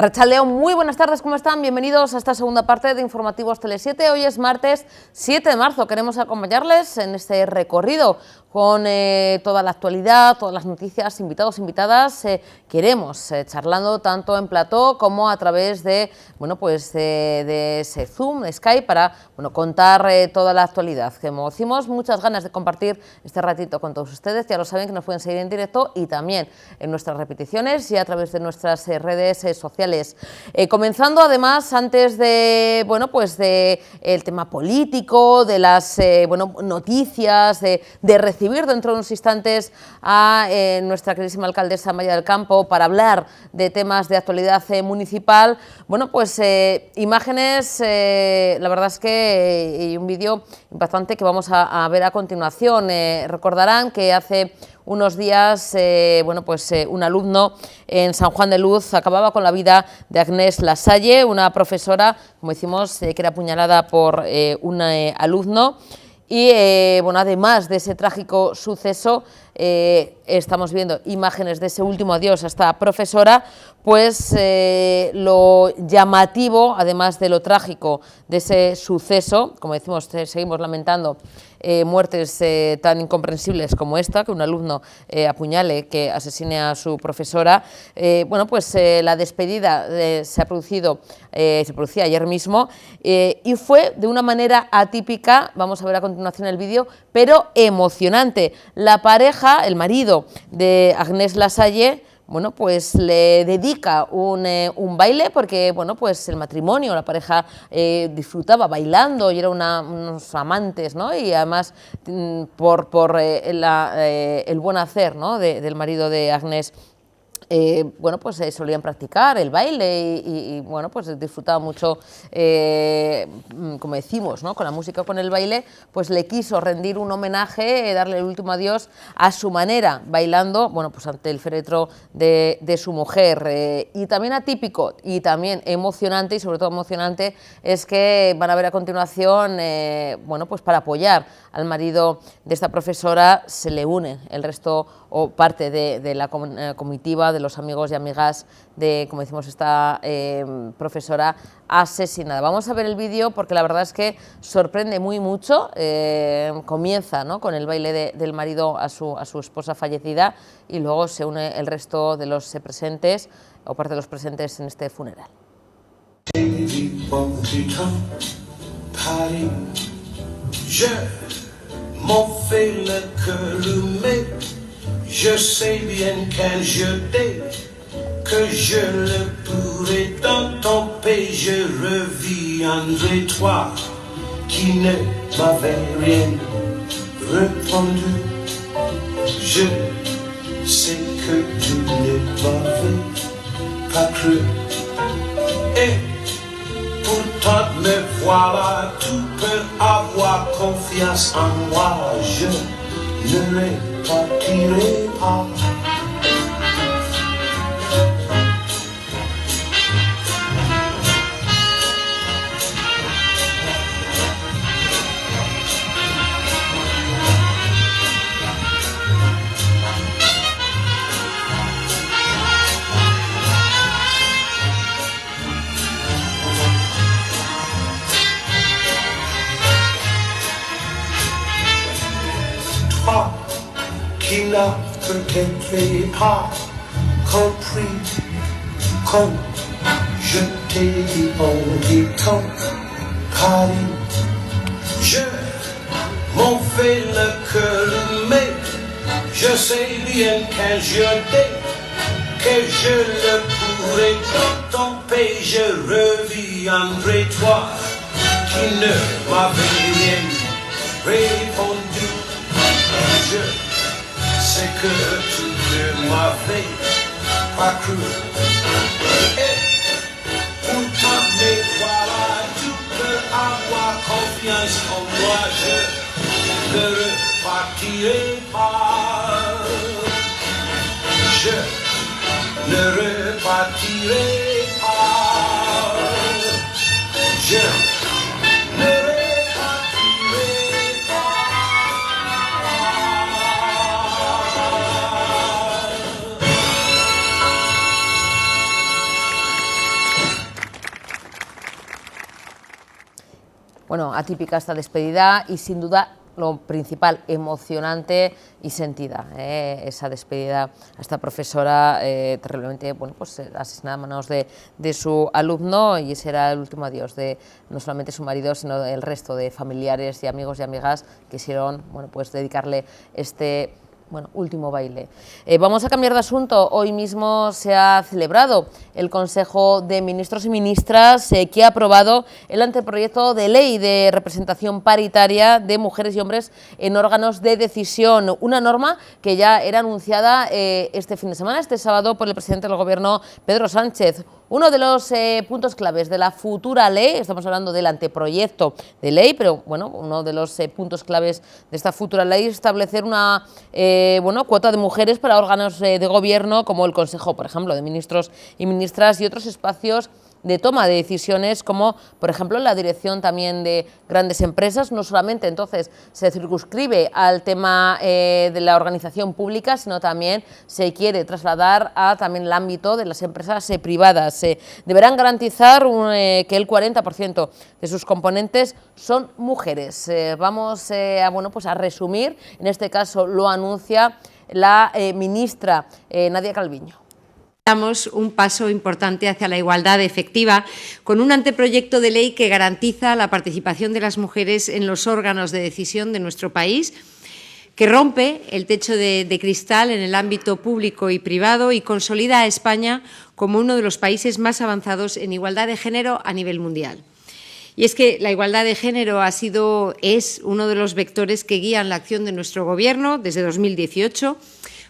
Arratsaldeon, muy buenas tardes, ¿cómo están? Bienvenidos a esta segunda parte de Informativos Tele7. Hoy es martes 7 de marzo. Queremos acompañarles en este recorrido con toda la actualidad, todas las noticias, invitados, invitadas. Queremos charlando tanto en plató como a través de, de ese Zoom, de Skype, para contar toda la actualidad. Como decimos, muchas ganas de compartir este ratito con todos ustedes. Ya lo saben que nos pueden seguir en directo y también en nuestras repeticiones y a través de nuestras redes sociales. Comenzando además antes de, de el tema político, de las noticias, de recibir dentro de unos instantes a nuestra queridísima alcaldesa Amaia del Campo para hablar de temas de actualidad municipal. Imágenes, la verdad es que y un vídeo impactante que vamos a ver a continuación. Recordarán que hace unos días, un alumno en San Juan de Luz acababa con la vida de Agnès Lasalle, una profesora, como decimos, que era apuñalada por un alumno. Y además de ese trágico suceso, estamos viendo imágenes de ese último adiós a esta profesora, pues lo llamativo, además de lo trágico de ese suceso, como decimos, seguimos lamentando muertes tan incomprensibles como esta, que un alumno apuñale, que asesine a su profesora. La despedida se producía ayer mismo y fue de una manera atípica. Vamos a ver a continuación el vídeo, pero emocionante. La pareja, el marido de Agnès Lasalle, le dedica un baile porque, el matrimonio, la pareja disfrutaba bailando y eran unos amantes, ¿no? Y además por el buen hacer, ¿no? del marido de Agnès, solían practicar el baile y disfrutaba mucho, como decimos, ¿no? Con la música, con el baile, pues le quiso rendir un homenaje, darle el último adiós a su manera, bailando, ante el féretro de su mujer. Y también atípico y también emocionante, y sobre todo emocionante, es que van a ver a continuación, para apoyar al marido de esta profesora, se le une el resto o parte de la comitiva, de los amigos y amigas de, como decimos, esta profesora asesinada. Vamos a ver el vídeo porque la verdad es que sorprende mucho. Comienza, ¿no?, con el baile del marido a su esposa fallecida y luego se une el resto de los presentes o parte de los presentes en este funeral. Je sais bien qu'un jeté, que je le pourrai dans ton pays. Je reviendrai, toi qui ne m'avais rien répondu. Je sais que tu ne m'avais pas cru. Et pourtant me voilà, tu peux avoir confiance en moi. Je ne l'ai partirai pas. Toi qui n'a peut-être pas compris comme je t'ai dit en quittant Paris. Je m'en fais le cœur, mais je sais bien qu'un jeté, que je le pourrai dans ton pays. Je reviendrai, toi qui ne m'avais rien répondu. Je sais que tu ne m'avais pas cru. Et pourtant me voilà, tu peux avoir confiance en moi. Je ne repartirai pas. Je ne repartirai pas. Je ne repartirai pas. Bueno, atípica esta despedida y sin duda lo principal, emocionante y sentida, esa despedida a esta profesora terriblemente, bueno, pues asesinada a manos de su alumno, y ese era el último adiós de no solamente su marido, sino el resto de familiares y amigos y amigas que quisieron, bueno, pues dedicarle este último baile. Vamos a cambiar de asunto. Hoy mismo se ha celebrado el Consejo de Ministros y Ministras que ha aprobado el anteproyecto de ley de representación paritaria de mujeres y hombres en órganos de decisión, una norma que ya era anunciada este fin de semana, este sábado, por el presidente del Gobierno, Pedro Sánchez. Uno de los puntos claves de la futura ley, estamos hablando del anteproyecto de ley, pero bueno, uno de los puntos claves de esta futura ley es establecer una cuota de mujeres para órganos de gobierno como el Consejo, por ejemplo, de Ministros y Ministras, y otros espacios de toma de decisiones, como por ejemplo la dirección también de grandes empresas. No solamente entonces se circunscribe al tema de la organización pública, sino también se quiere trasladar a también el ámbito de las empresas privadas. Deberán garantizar que el 40% de sus componentes son mujeres. Vamos a resumir, en este caso lo anuncia la ministra Nadia Calviño. Damos un paso importante hacia la igualdad efectiva con un anteproyecto de ley que garantiza la participación de las mujeres en los órganos de decisión de nuestro país, que rompe el techo de cristal en el ámbito público y privado y consolida a España como uno de los países más avanzados en igualdad de género a nivel mundial. Y es que la igualdad de género es uno de los vectores que guían la acción de nuestro Gobierno desde 2018,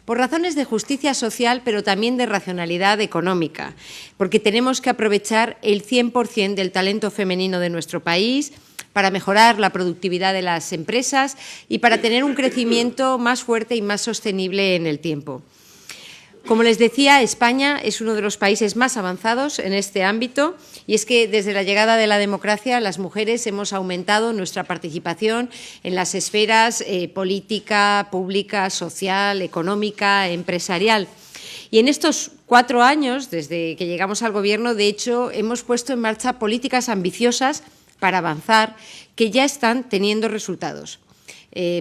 por razones de justicia social, pero también de racionalidad económica, porque tenemos que aprovechar el 100% del talento femenino de nuestro país para mejorar la productividad de las empresas y para tener un crecimiento más fuerte y más sostenible en el tiempo. Como les decía, España es uno de los países más avanzados en este ámbito, y es que desde la llegada de la democracia las mujeres hemos aumentado nuestra participación en las esferas política, pública, social, económica, empresarial. Y en estos 4 años, desde que llegamos al Gobierno, de hecho, hemos puesto en marcha políticas ambiciosas para avanzar que ya están teniendo resultados.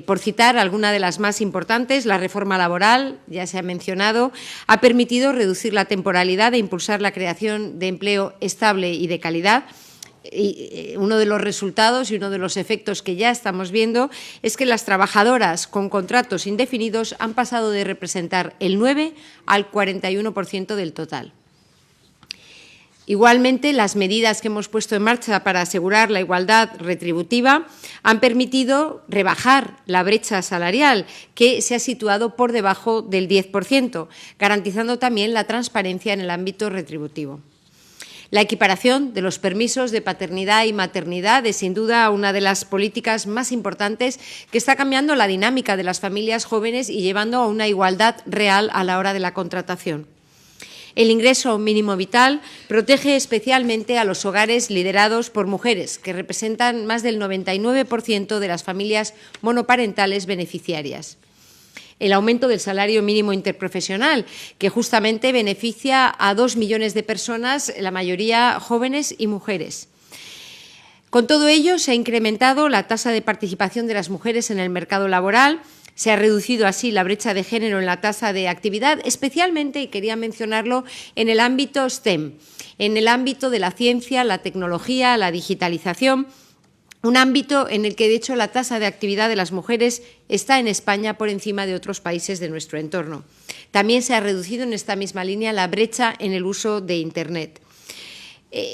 Por citar alguna de las más importantes, la reforma laboral, ya se ha mencionado, ha permitido reducir la temporalidad e impulsar la creación de empleo estable y de calidad. Y uno de los resultados y uno de los efectos que ya estamos viendo es que las trabajadoras con contratos indefinidos han pasado de representar el 9 al 41% del total. Igualmente, las medidas que hemos puesto en marcha para asegurar la igualdad retributiva han permitido rebajar la brecha salarial, que se ha situado por debajo del 10%, garantizando también la transparencia en el ámbito retributivo. La equiparación de los permisos de paternidad y maternidad es, sin duda, una de las políticas más importantes que está cambiando la dinámica de las familias jóvenes y llevando a una igualdad real a la hora de la contratación. El ingreso mínimo vital protege especialmente a los hogares liderados por mujeres, que representan más del 99% de las familias monoparentales beneficiarias. El aumento del salario mínimo interprofesional, que justamente beneficia a 2 millones de personas, la mayoría jóvenes y mujeres. Con todo ello, se ha incrementado la tasa de participación de las mujeres en el mercado laboral. Se ha reducido así la brecha de género en la tasa de actividad, especialmente, y quería mencionarlo, en el ámbito STEM, en el ámbito de la ciencia, la tecnología, la digitalización, un ámbito en el que, de hecho, la tasa de actividad de las mujeres está en España por encima de otros países de nuestro entorno. También se ha reducido en esta misma línea la brecha en el uso de Internet.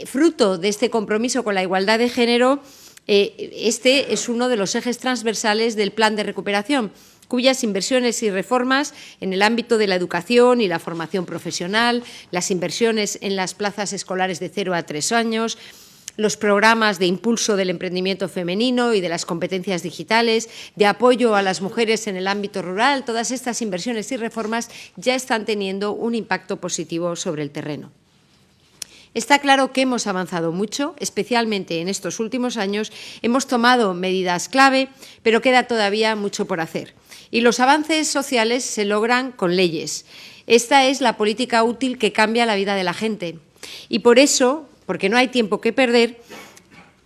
Fruto de este compromiso con la igualdad de género, este es uno de los ejes transversales del Plan de Recuperación, cuyas inversiones y reformas en el ámbito de la educación y la formación profesional, las inversiones en las plazas escolares de 0 a 3 años, los programas de impulso del emprendimiento femenino y de las competencias digitales, de apoyo a las mujeres en el ámbito rural, todas estas inversiones y reformas ya están teniendo un impacto positivo sobre el terreno. Está claro que hemos avanzado mucho, especialmente en estos últimos años. Hemos tomado medidas clave, pero queda todavía mucho por hacer. Y los avances sociales se logran con leyes. Esta es la política útil que cambia la vida de la gente. Y por eso, porque no hay tiempo que perder,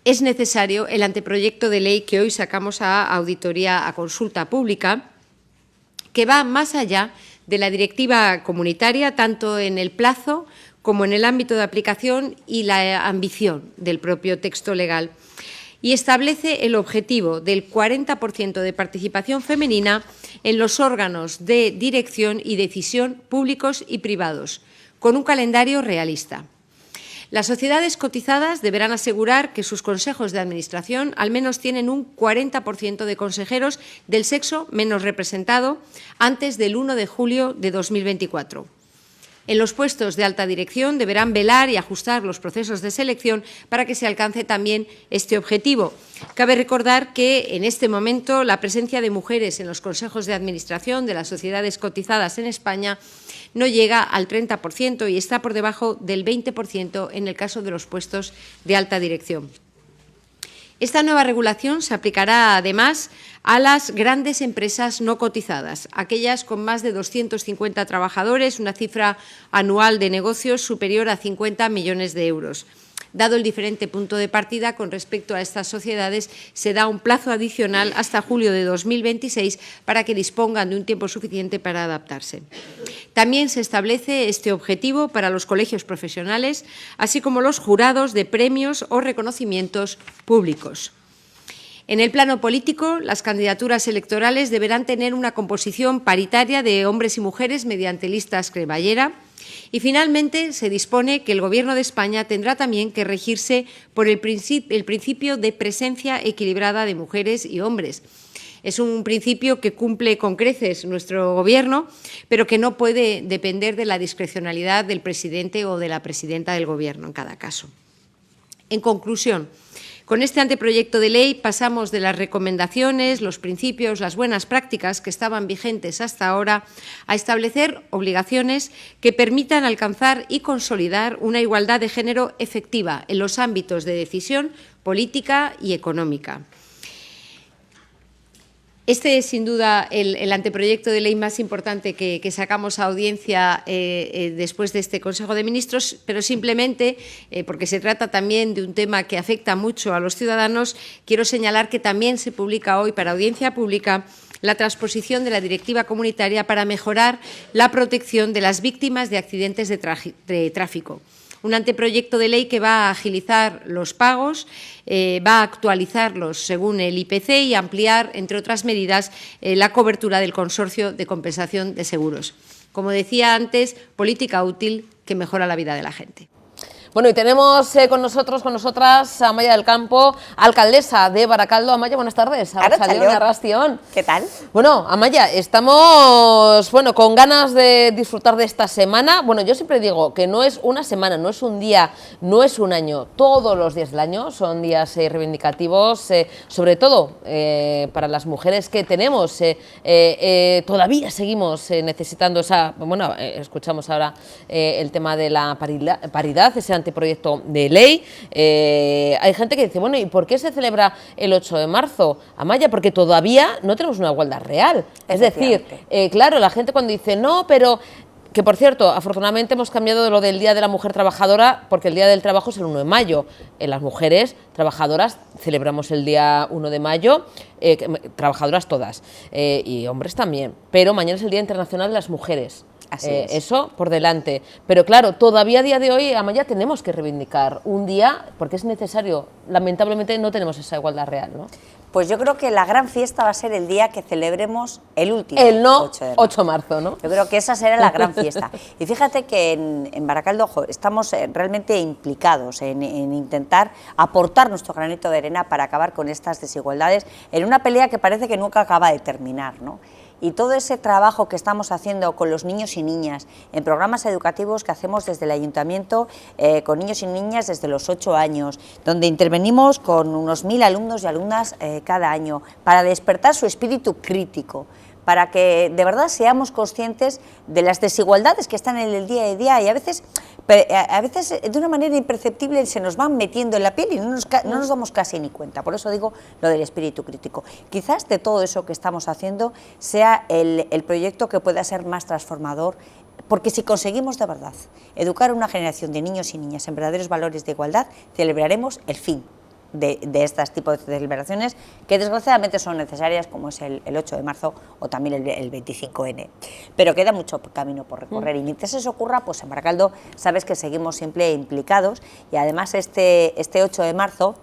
es necesario el anteproyecto de ley que hoy sacamos a auditoría, a consulta pública, que va más allá de la directiva comunitaria, tanto en el plazo como en el ámbito de aplicación y la ambición del propio texto legal, y establece el objetivo del 40% de participación femenina en los órganos de dirección y decisión públicos y privados, con un calendario realista. Las sociedades cotizadas deberán asegurar que sus consejos de administración al menos tienen un 40% de consejeros del sexo menos representado antes del 1 de julio de 2024. En los puestos de alta dirección deberán velar y ajustar los procesos de selección para que se alcance también este objetivo. Cabe recordar que en este momento la presencia de mujeres en los consejos de administración de las sociedades cotizadas en España no llega al 30% y está por debajo del 20% en el caso de los puestos de alta dirección. Esta nueva regulación se aplicará, además, a las grandes empresas no cotizadas, aquellas con más de 250 trabajadores, una cifra anual de negocios superior a 50 millones de euros. Dado el diferente punto de partida con respecto a estas sociedades, se da un plazo adicional hasta julio de 2026 para que dispongan de un tiempo suficiente para adaptarse. También se establece este objetivo para los colegios profesionales, así como los jurados de premios o reconocimientos públicos. En el plano político, las candidaturas electorales deberán tener una composición paritaria de hombres y mujeres mediante listas cremallera. Y, finalmente, se dispone que el Gobierno de España tendrá también que regirse por el principio de presencia equilibrada de mujeres y hombres. Es un principio que cumple con creces nuestro Gobierno, pero que no puede depender de la discrecionalidad del presidente o de la presidenta del Gobierno en cada caso. En conclusión, con este anteproyecto de ley pasamos de las recomendaciones, los principios, las buenas prácticas que estaban vigentes hasta ahora a establecer obligaciones que permitan alcanzar y consolidar una igualdad de género efectiva en los ámbitos de decisión política y económica. Este es, sin duda, el anteproyecto de ley más importante que sacamos a audiencia después de este Consejo de Ministros, pero simplemente, porque se trata también de un tema que afecta mucho a los ciudadanos, quiero señalar que también se publica hoy para audiencia pública la transposición de la directiva comunitaria para mejorar la protección de las víctimas de accidentes de tráfico. Un anteproyecto de ley que va a agilizar los pagos, va a actualizarlos según el IPC y ampliar, entre otras medidas, la cobertura del Consorcio de Compensación de Seguros. Como decía antes, política útil que mejora la vida de la gente. Bueno, y tenemos con nosotras, a Amaya del Campo, alcaldesa de Baracaldo. Amaya, buenas tardes. Arratsaldeon. ¿Qué tal? Bueno, Amaya, estamos con ganas de disfrutar de esta semana. Bueno, yo siempre digo que no es una semana, no es un día, no es un año. Todos los días del año son días reivindicativos, sobre todo para las mujeres que tenemos. Todavía seguimos necesitando esa... Bueno, escuchamos ahora el tema de la paridad, ese anteproyecto de ley. Hay gente que dice, bueno, ¿y por qué se celebra el 8 de marzo, Amaya? Porque todavía no tenemos una igualdad real. Es decir, claro, la gente cuando dice, no, pero... Que, por cierto, afortunadamente hemos cambiado de lo del Día de la Mujer Trabajadora, porque el Día del Trabajo es el 1 de mayo. Las mujeres trabajadoras celebramos el día 1 de mayo, trabajadoras todas, y hombres también. Pero mañana es el Día Internacional de las Mujeres. Así es. Eso por delante. Pero claro, todavía a día de hoy, Amaya, tenemos que reivindicar un día, porque es necesario. Lamentablemente no tenemos esa igualdad real, ¿no? Pues yo creo que la gran fiesta va a ser el día que celebremos el último, el no 8 de marzo, ¿no? Yo creo que esa será la gran fiesta. Y fíjate que en Baracaldo estamos realmente implicados en intentar aportar nuestro granito de arena para acabar con estas desigualdades en una pelea que parece que nunca acaba de terminar, ¿no? Y todo ese trabajo que estamos haciendo con los niños y niñas en programas educativos que hacemos desde el Ayuntamiento con niños y niñas desde los 8 años, donde intervenimos con unos 1000 alumnos y alumnas cada año para despertar su espíritu crítico, para que de verdad seamos conscientes de las desigualdades que están en el día a día y a veces de una manera imperceptible se nos van metiendo en la piel y no nos damos casi ni cuenta. Por eso digo lo del espíritu crítico. Quizás de todo eso que estamos haciendo sea el proyecto que pueda ser más transformador, porque si conseguimos de verdad educar a una generación de niños y niñas en verdaderos valores de igualdad, celebraremos el fin de estos tipos de celebraciones que desgraciadamente son necesarias, como es el 8 de marzo o también el 25N. Pero queda mucho camino por recorrer y mientras eso ocurra, pues en Baracaldo sabes que seguimos siempre implicados y además este 8 de marzo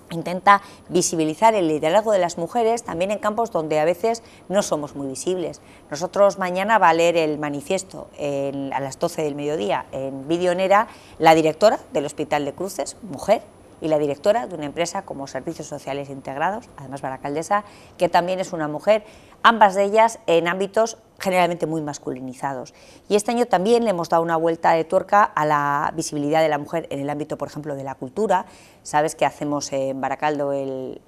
intenta visibilizar el liderazgo de las mujeres también en campos donde a veces no somos muy visibles. Nosotros mañana va a leer el manifiesto a las 12 del mediodía en Videonera la directora del Hospital de Cruces, mujer, y la directora de una empresa como Servicios Sociales Integrados, además baracaldesa, que también es una mujer, ambas de ellas en ámbitos generalmente muy masculinizados. Y este año también le hemos dado una vuelta de tuerca a la visibilidad de la mujer en el ámbito, por ejemplo, de la cultura. Sabes que hacemos en Baracaldo el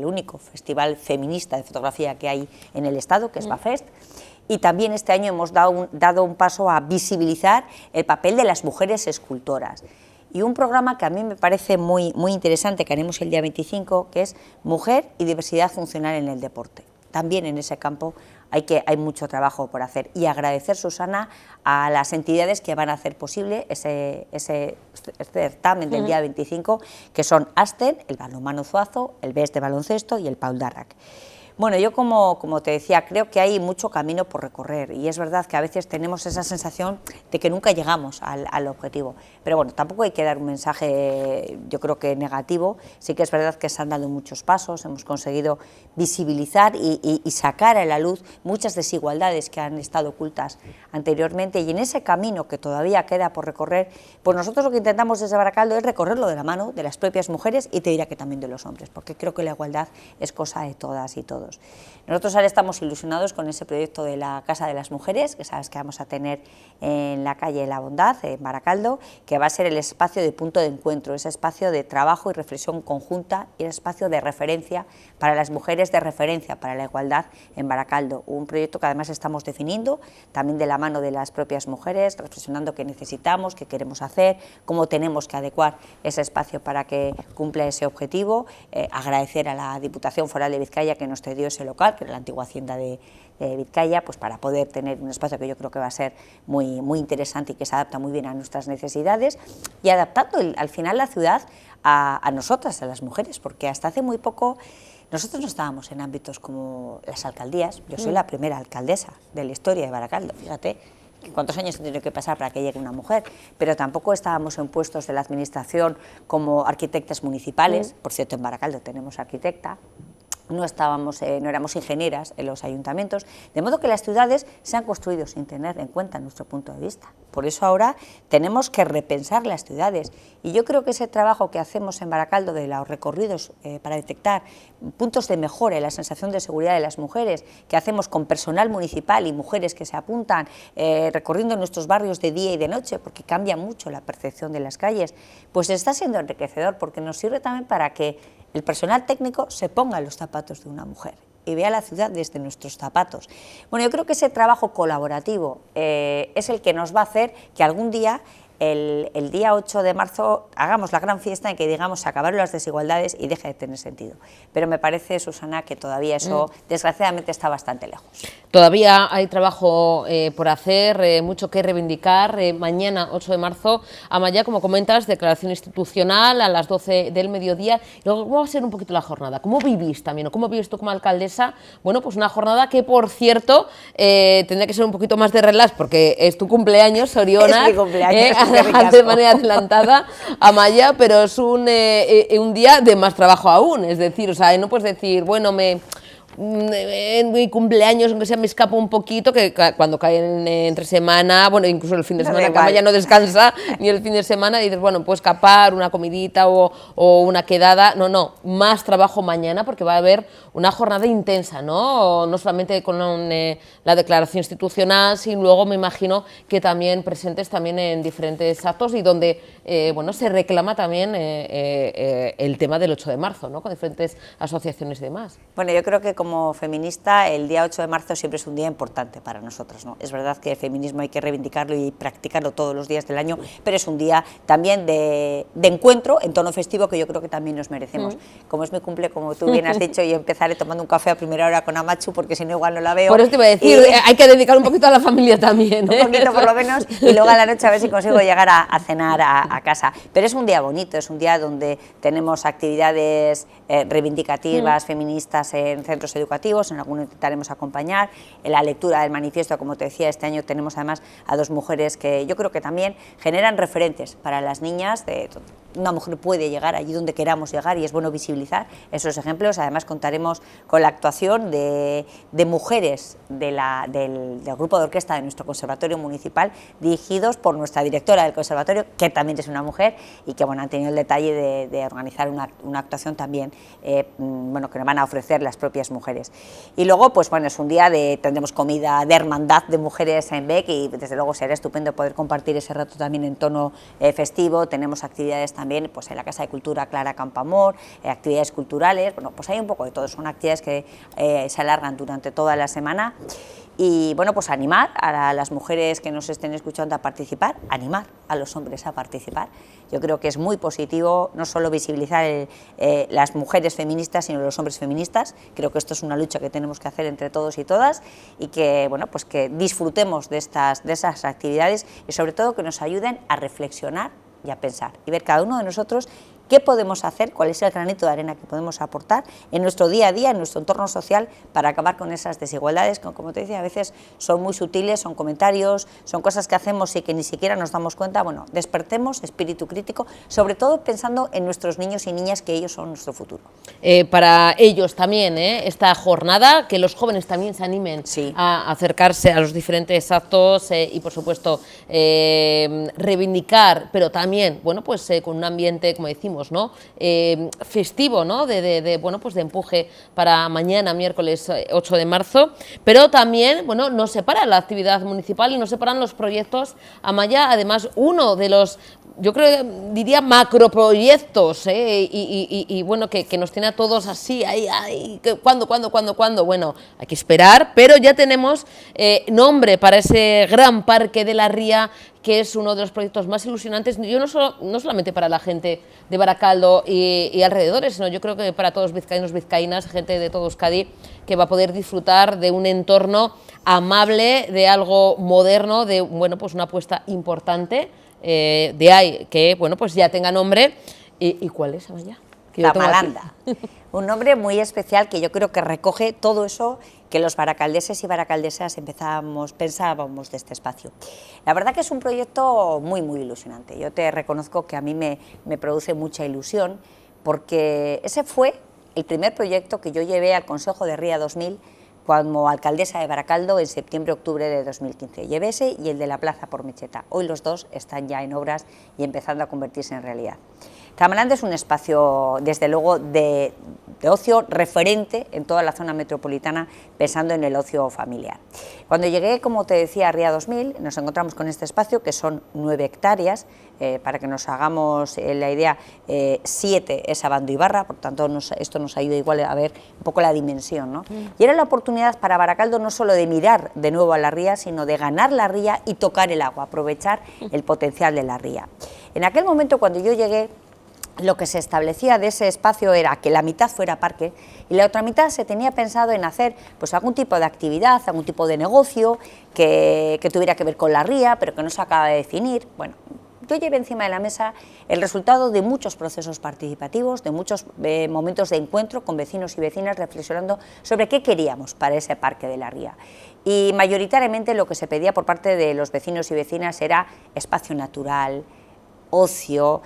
único festival feminista de fotografía que hay en el Estado, que es BAFEST. Y también este año hemos dado un paso a visibilizar el papel de las mujeres escultoras. Y un programa que a mí me parece muy interesante, que haremos el día 25, que es Mujer y Diversidad Funcional en el Deporte. También en ese campo hay mucho trabajo por hacer y agradecer, Susana, a las entidades que van a hacer posible ese certamen del día 25, que son Asten, el Balonmano Zuazo, el BES de baloncesto y el Paul Darrac. Bueno, yo como te decía, creo que hay mucho camino por recorrer y es verdad que a veces tenemos esa sensación de que nunca llegamos al objetivo, pero bueno, tampoco hay que dar un mensaje, yo creo que negativo. Sí que es verdad que se han dado muchos pasos, hemos conseguido visibilizar y sacar a la luz muchas desigualdades que han estado ocultas anteriormente y en ese camino que todavía queda por recorrer, pues nosotros lo que intentamos desde Baracaldo es recorrerlo de la mano de las propias mujeres y te diría que también de los hombres, porque creo que la igualdad es cosa de todas y todos. Nosotros ahora estamos ilusionados con ese proyecto de la Casa de las Mujeres, que sabes que vamos a tener en la calle La Bondad, en Baracaldo, que va a ser el espacio de punto de encuentro, ese espacio de trabajo y reflexión conjunta y el espacio de referencia para las mujeres, de referencia para la igualdad en Baracaldo. Un proyecto que además estamos definiendo, también de la mano de las propias mujeres, reflexionando qué necesitamos, qué queremos hacer, cómo tenemos que adecuar ese espacio para que cumpla ese objetivo. Agradecer a la Diputación Foral de Vizcaya que nos cedió ese local, que era la antigua hacienda de Vizcaya, pues para poder tener un espacio que yo creo que va a ser muy interesante y que se adapta muy bien a nuestras necesidades y adaptando al final la ciudad a nosotras, a las mujeres, porque hasta hace muy poco nosotros no estábamos en ámbitos como las alcaldías. Yo soy la primera alcaldesa de la historia de Baracaldo, fíjate cuántos años han tenido que pasar para que llegue una mujer, pero tampoco estábamos en puestos de la administración como arquitectas municipales. Por cierto, en Baracaldo tenemos arquitecta. No éramos ingenieras en los ayuntamientos, de modo que las ciudades se han construido sin tener en cuenta nuestro punto de vista. Por eso ahora tenemos que repensar las ciudades y yo creo que ese trabajo que hacemos en Baracaldo de los recorridos para detectar puntos de mejora y la sensación de seguridad de las mujeres, que hacemos con personal municipal y mujeres que se apuntan recorriendo nuestros barrios de día y de noche, porque cambia mucho la percepción de las calles, pues está siendo enriquecedor porque nos sirve también para que el personal técnico se ponga en los zapatos de una mujer y vea la ciudad desde nuestros zapatos. Bueno, yo creo que ese trabajo colaborativo es el que nos va a hacer que algún día, el día 8 de marzo, hagamos la gran fiesta en que digamos se acabaron las desigualdades y deje de tener sentido. Pero me parece, Susana, que todavía eso, desgraciadamente, está bastante lejos. Todavía hay trabajo por hacer, mucho que reivindicar. Mañana, 8 de marzo, Amaya, como comentas, declaración institucional a las 12 del mediodía. Y luego, ¿cómo va a ser un poquito la jornada? ¿Cómo vivís también? ¿O cómo vives tú como alcaldesa? Bueno, pues una jornada que, por cierto, tendrá que ser un poquito más de relax, porque es tu cumpleaños, Oriona. Es mi cumpleaños. De manera adelantada, Amaya, pero es un día de más trabajo aún. Es decir, o sea, no puedes decir, bueno, en mi cumpleaños, aunque sea, me escapo un poquito, que cuando caen entre semana, bueno, incluso el fin de semana, que Amaya no descansa ni el fin de semana, y dices, bueno, puedo escapar, una comidita o una quedada. No, más trabajo mañana, porque va a haber una jornada intensa, no solamente con la declaración institucional, sino luego me imagino que también presentes también en diferentes actos y donde bueno, se reclama también el tema del 8 de marzo, ¿no? Con diferentes asociaciones y demás. Bueno, yo creo que como como feminista, el día 8 de marzo siempre es un día importante para nosotros, ¿no? Es verdad que el feminismo hay que reivindicarlo y practicarlo todos los días del año, pero es un día también de encuentro en tono festivo que yo creo que también nos merecemos. Como es mi cumple, como tú bien has dicho, y empezaré tomando un café a primera hora con Amachu, porque si no igual no la veo. Por eso te iba a decir, hay que dedicar un poquito a la familia también, ¿eh? Un poquito por lo menos, y luego a la noche a ver si consigo llegar a cenar a casa. Pero es un día bonito, es un día donde tenemos actividades reivindicativas, feministas en centros educativos, en algunos intentaremos acompañar, en la lectura del manifiesto, como te decía, este año tenemos además a 2 mujeres que yo creo que también generan referentes para las niñas. Una mujer puede llegar allí donde queramos llegar y es bueno visibilizar esos ejemplos. Además contaremos con la actuación de mujeres del grupo de orquesta de nuestro conservatorio municipal, dirigidos por nuestra directora del conservatorio, que también es una mujer y que bueno, han tenido el detalle de organizar una actuación también bueno, que nos van a ofrecer las propias mujeres. Y luego pues bueno, es un día tendremos comida de hermandad de mujeres en BEC y desde luego será estupendo poder compartir ese rato también en tono festivo. Tenemos actividades también pues en la Casa de Cultura Clara Campoamor, actividades culturales, bueno, pues hay un poco de todo, son actividades que se alargan durante toda la semana. Y bueno, pues animar a las mujeres que nos estén escuchando a participar, animar a los hombres a participar. Yo creo que es muy positivo no solo visibilizar las mujeres feministas, sino los hombres feministas. Creo que esto es una lucha que tenemos que hacer entre todos y todas y que, bueno, pues que disfrutemos de esas actividades y sobre todo que nos ayuden a reflexionar y a pensar y ver cada uno de nosotros qué podemos hacer, cuál es el granito de arena que podemos aportar en nuestro día a día, en nuestro entorno social, para acabar con esas desigualdades que, como te decía, a veces son muy sutiles, son comentarios, son cosas que hacemos y que ni siquiera nos damos cuenta. Bueno, despertemos espíritu crítico, sobre todo pensando en nuestros niños y niñas, que ellos son nuestro futuro. Para ellos también, esta jornada, que los jóvenes también se animen a acercarse a los diferentes actos y, por supuesto, reivindicar, pero también, bueno, pues con un ambiente, como decimos, ¿no? Festivo, ¿no? Bueno, pues de empuje para mañana, miércoles 8 de marzo, pero también, bueno, nos separa la actividad municipal y nos separan los proyectos Amaya. Además, uno de los, yo creo, diría, macroproyectos, y bueno, que nos tiene a todos así, ¿cuándo? Bueno, hay que esperar, pero ya tenemos nombre para ese gran parque de la Ría, que es uno de los proyectos más ilusionantes, yo no solamente para la gente de Baracaldo y alrededores, sino yo creo que para todos vizcaínos, vizcaínas, gente de todo Euskadi, que va a poder disfrutar de un entorno amable, de algo moderno, de, bueno, pues una apuesta importante, de ahí que, bueno, pues ya tenga nombre. ¿Y cuál es, Amaya? La Malanda, un nombre muy especial que yo creo que recoge todo eso que los baracaldeses y baracaldesas pensábamos de este espacio. La verdad que es un proyecto muy, muy ilusionante. Yo te reconozco que a mí me produce mucha ilusión, porque ese fue el primer proyecto que yo llevé al Consejo de Ría 2000 como alcaldesa de Baracaldo en septiembre-octubre de 2015. Llevé ese y el de la Plaza por Mecheta. Hoy los dos están ya en obras y empezando a convertirse en realidad. Tamalanda es un espacio, desde luego, de ocio referente en toda la zona metropolitana, pensando en el ocio familiar. Cuando llegué, como te decía, a Ría 2000, nos encontramos con este espacio, que son 9 hectáreas, para que nos hagamos la idea, 7 es Abando y Barra, por tanto esto nos ayuda igual a ver un poco la dimensión, ¿no? Y era la oportunidad para Baracaldo no solo de mirar de nuevo a la ría, sino de ganar la ría y tocar el agua, aprovechar el potencial de la ría. En aquel momento, cuando yo llegué, lo que se establecía de ese espacio era que la mitad fuera parque y la otra mitad se tenía pensado en hacer pues algún tipo de actividad, algún tipo de negocio que tuviera que ver con la ría, pero que no se acaba de definir. Bueno, yo llevé encima de la mesa el resultado de muchos procesos participativos, de muchos momentos de encuentro con vecinos y vecinas, reflexionando sobre qué queríamos para ese parque de la ría. Y mayoritariamente lo que se pedía por parte de los vecinos y vecinas era espacio natural, ocio,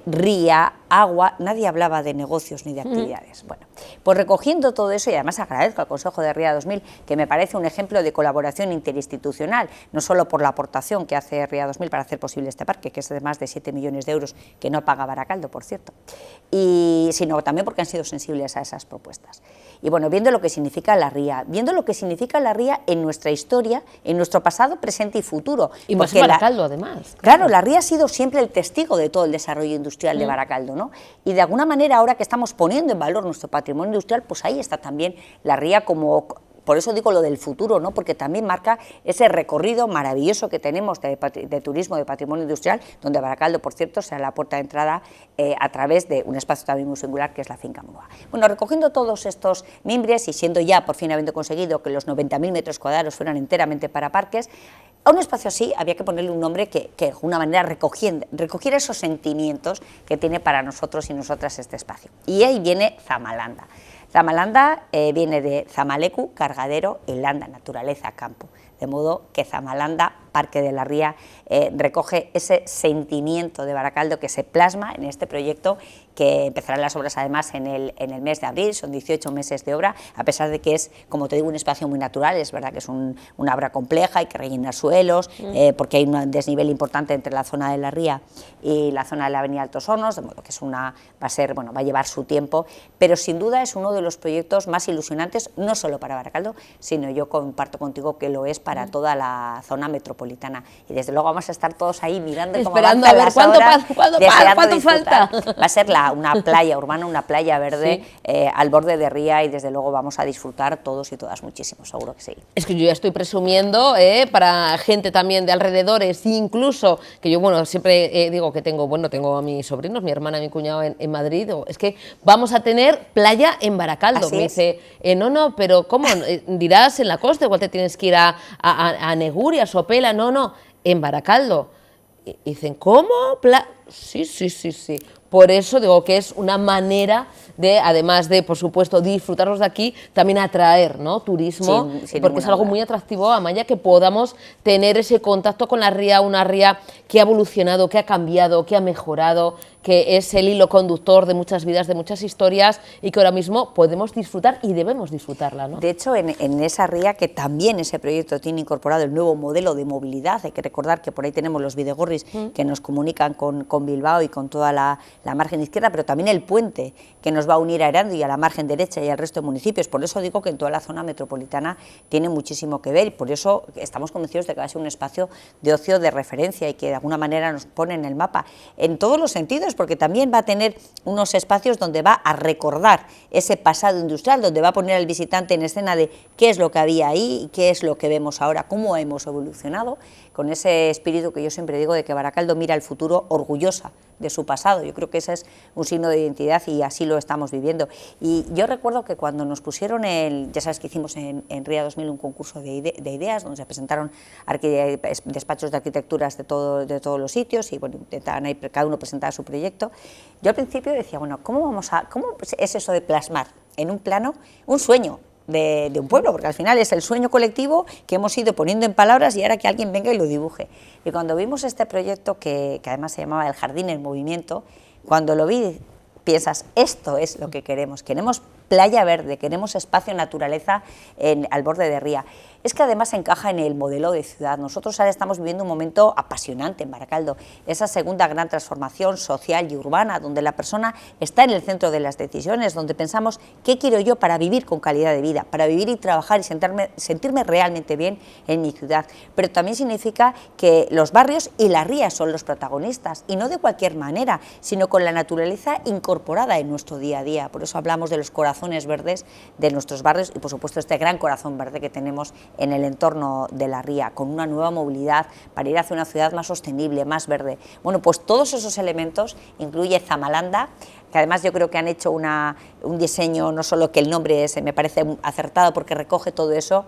ría, agua. Nadie hablaba de negocios ni de actividades. Bueno, pues recogiendo todo eso, y además agradezco al Consejo de Ría 2000, que me parece un ejemplo de colaboración interinstitucional, no solo por la aportación que hace Ría 2000 para hacer posible este parque, que es de más de 7 millones de euros, que no paga Baracaldo, por cierto, sino también porque han sido sensibles a esas propuestas. Y bueno, viendo lo que significa la ría, viendo lo que significa la ría en nuestra historia, en nuestro pasado, presente y futuro. Y más en Baracaldo, además. Claro, la ría ha sido siempre el testigo de todo el desarrollo industrial de Baracaldo, ¿no? Y de alguna manera, ahora que estamos poniendo en valor nuestro patrimonio industrial, pues ahí está también la ría como... Por eso digo lo del futuro, ¿no? Porque también marca ese recorrido maravilloso que tenemos de turismo, de patrimonio industrial, donde Baracaldo, por cierto, será la puerta de entrada a través de un espacio también muy singular, que es la finca Munua. Bueno, recogiendo todos estos mimbres y siendo ya, por fin habiendo conseguido que los 90.000 metros cuadrados fueran enteramente para parques, a un espacio así había que ponerle un nombre que de alguna manera recogiera esos sentimientos que tiene para nosotros y nosotras este espacio. Y ahí viene Zamalanda. Zamalanda viene de Zamalecu, cargadero, y landa, naturaleza, campo. De modo que Zamalanda, Parque de la Ría, recoge ese sentimiento de Baracaldo que se plasma en este proyecto, que empezarán las obras además en el mes de abril, son 18 meses de obra, a pesar de que es, como te digo, un espacio muy natural. Es verdad que es una obra compleja, hay que rellenar suelos, porque hay un desnivel importante entre la zona de la Ría y la zona de la avenida Altos Hornos, de modo que va a llevar su tiempo, pero sin duda es uno de los proyectos más ilusionantes, no solo para Baracaldo, sino yo comparto contigo que lo es para toda la zona metropolitana, y desde luego vamos a estar todos ahí mirando cómo esperando a ver cuánto falta. Va a ser una playa urbana, una playa verde, sí, al borde de Ría, y desde luego vamos a disfrutar todos y todas muchísimo, seguro que sí. Es que yo ya estoy presumiendo, para gente también de alrededores, incluso, que yo, bueno, siempre digo que tengo a mis sobrinos, mi hermana y mi cuñado en Madrid, es que vamos a tener playa en Baracaldo. Así me es. Dice, no, pero ¿cómo? Dirás en la costa, igual te tienes que ir a Neguria, a Sopela, no, en Baracaldo. Y dicen, ¿cómo? Sí. Por eso digo que es una manera de, además de, por supuesto, disfrutarlos de aquí, también atraer, ¿no?, turismo, sin porque es algo duda. muy atractivo, Amaya, que podamos tener ese contacto con la ría, una ría que ha evolucionado, que ha cambiado, que ha mejorado, que es el hilo conductor de muchas vidas, de muchas historias, y que ahora mismo podemos disfrutar y debemos disfrutarla, ¿no? De hecho, en esa ría, que también ese proyecto tiene incorporado el nuevo modelo de movilidad, hay que recordar que por ahí tenemos los bidegorris que nos comunican con Bilbao y con toda la margen izquierda, pero también el puente que nos va a unir a Erandio y a la margen derecha y al resto de municipios. Por eso digo que en toda la zona metropolitana tiene muchísimo que ver, y por eso estamos convencidos de que va a ser un espacio de ocio de referencia y que de alguna manera nos pone en el mapa en todos los sentidos, porque también va a tener unos espacios donde va a recordar ese pasado industrial, donde va a poner al visitante en escena de qué es lo que había ahí y qué es lo que vemos ahora, cómo hemos evolucionado, con ese espíritu que yo siempre digo de que Baracaldo mira al futuro orgullosa de su pasado. Yo creo que ese es un signo de identidad y así lo estamos viviendo. Y yo recuerdo que cuando nos pusieron ya sabes que hicimos en Ría 2000 un concurso de ideas, donde se presentaron despachos de arquitecturas de todos los sitios, y bueno, intentaban ahí cada uno presentar su proyecto. Yo al principio decía, bueno, ¿cómo es eso de plasmar en un plano un sueño de un pueblo? Porque al final es el sueño colectivo que hemos ido poniendo en palabras, y ahora que alguien venga y lo dibuje. Y cuando vimos este proyecto, que además se llamaba El Jardín en Movimiento, cuando lo vi, piensas, esto es lo que queremos playa verde, queremos espacio naturaleza al borde de Ría. Es que además encaja en el modelo de ciudad. Nosotros ahora estamos viviendo un momento apasionante en Baracaldo, esa segunda gran transformación social y urbana, donde la persona está en el centro de las decisiones, donde pensamos qué quiero yo para vivir con calidad de vida, para vivir y trabajar y sentirme realmente bien en mi ciudad. Pero también significa que los barrios y la ría son los protagonistas, y no de cualquier manera, sino con la naturaleza incorporada en nuestro día a día. Por eso hablamos de los corazones verdes de nuestros barrios y, por supuesto, este gran corazón verde que tenemos en el entorno de la ría, con una nueva movilidad para ir hacia una ciudad más sostenible, más verde. Bueno, pues todos esos elementos incluye Zamalanda, que además yo creo que han hecho un diseño, no solo que el nombre me parece acertado porque recoge todo eso,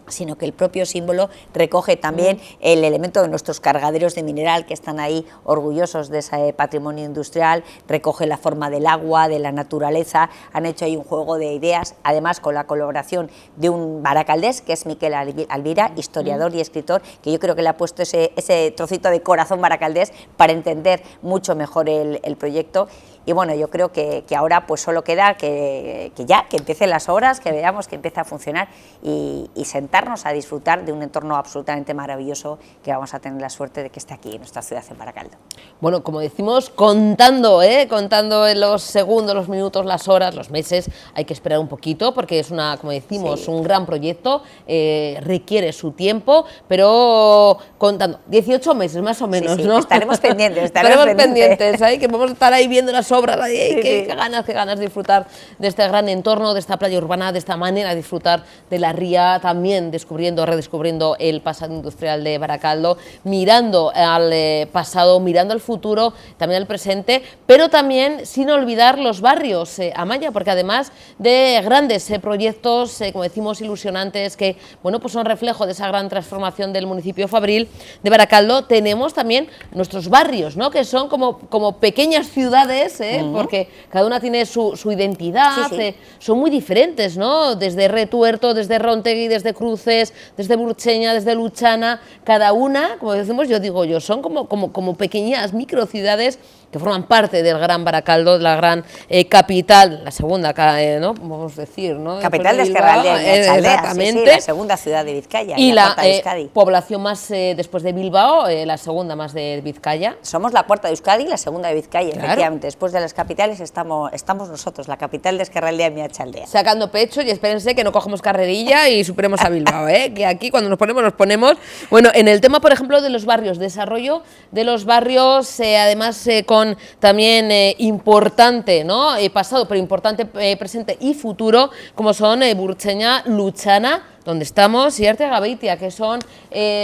sino que el propio símbolo recoge también el elemento de nuestros cargaderos de mineral, que están ahí orgullosos de ese patrimonio industrial, recoge la forma del agua, de la naturaleza. Han hecho ahí un juego de ideas, además con la colaboración de un baracaldés, que es Miquel Alvira, historiador y escritor, que yo creo que le ha puesto ese trocito de corazón baracaldés para entender mucho mejor el proyecto. Y bueno, yo creo que ahora pues solo queda que empiecen las obras, que veamos que empieza a funcionar y sentar sentarnos a disfrutar de un entorno absolutamente maravilloso que vamos a tener la suerte de que esté aquí en nuestra ciudad, en Baracaldo. Bueno, como decimos, contando en los segundos, los minutos, las horas, los meses, hay que esperar un poquito porque es como decimos, un gran proyecto, requiere su tiempo, pero contando, 18 meses más o menos, ¿no? Estaremos pendientes, estaremos pendientes, que vamos a estar ahí viendo las obras, qué ganas de disfrutar de este gran entorno, de esta playa urbana, de esta manera de disfrutar de la ría, también redescubriendo el pasado industrial de Baracaldo, mirando al pasado, mirando al futuro, también al presente, pero también sin olvidar los barrios, Amaya, porque además de grandes proyectos, como decimos, ilusionantes, que bueno, pues son reflejo de esa gran transformación del municipio fabril de Baracaldo, tenemos también nuestros barrios, ¿no? Que son como pequeñas ciudades, porque cada una tiene su identidad, son muy diferentes, ¿no? Desde Retuerto, desde Rontegui, desde Cruces, desde Burcheña, desde Luchana, cada una, como decimos, son como pequeñas microciudades que forman parte del gran Baracaldo, de la gran capital, la segunda, ¿no? Vamos a decir, ¿no? Capital de Ezkerraldea, exactamente. la segunda ciudad de Vizcaya. Y la población más después de Bilbao, la segunda más de Vizcaya. Somos la cuarta de Euskadi y la segunda de Vizcaya, claro. Efectivamente. Después de las capitales estamos nosotros, la capital de Ezkerraldea y Meatzaldea. Sacando pecho y espérense que no cogemos carrerilla y superemos a Bilbao, que aquí cuando nos ponemos. Bueno, en el tema, por ejemplo, de los barrios, desarrollo de los barrios, además con también importante, ¿no? Pasado, pero importante presente y futuro, como son Burcheña, Luchana, donde estamos, y Artegabeitia, que son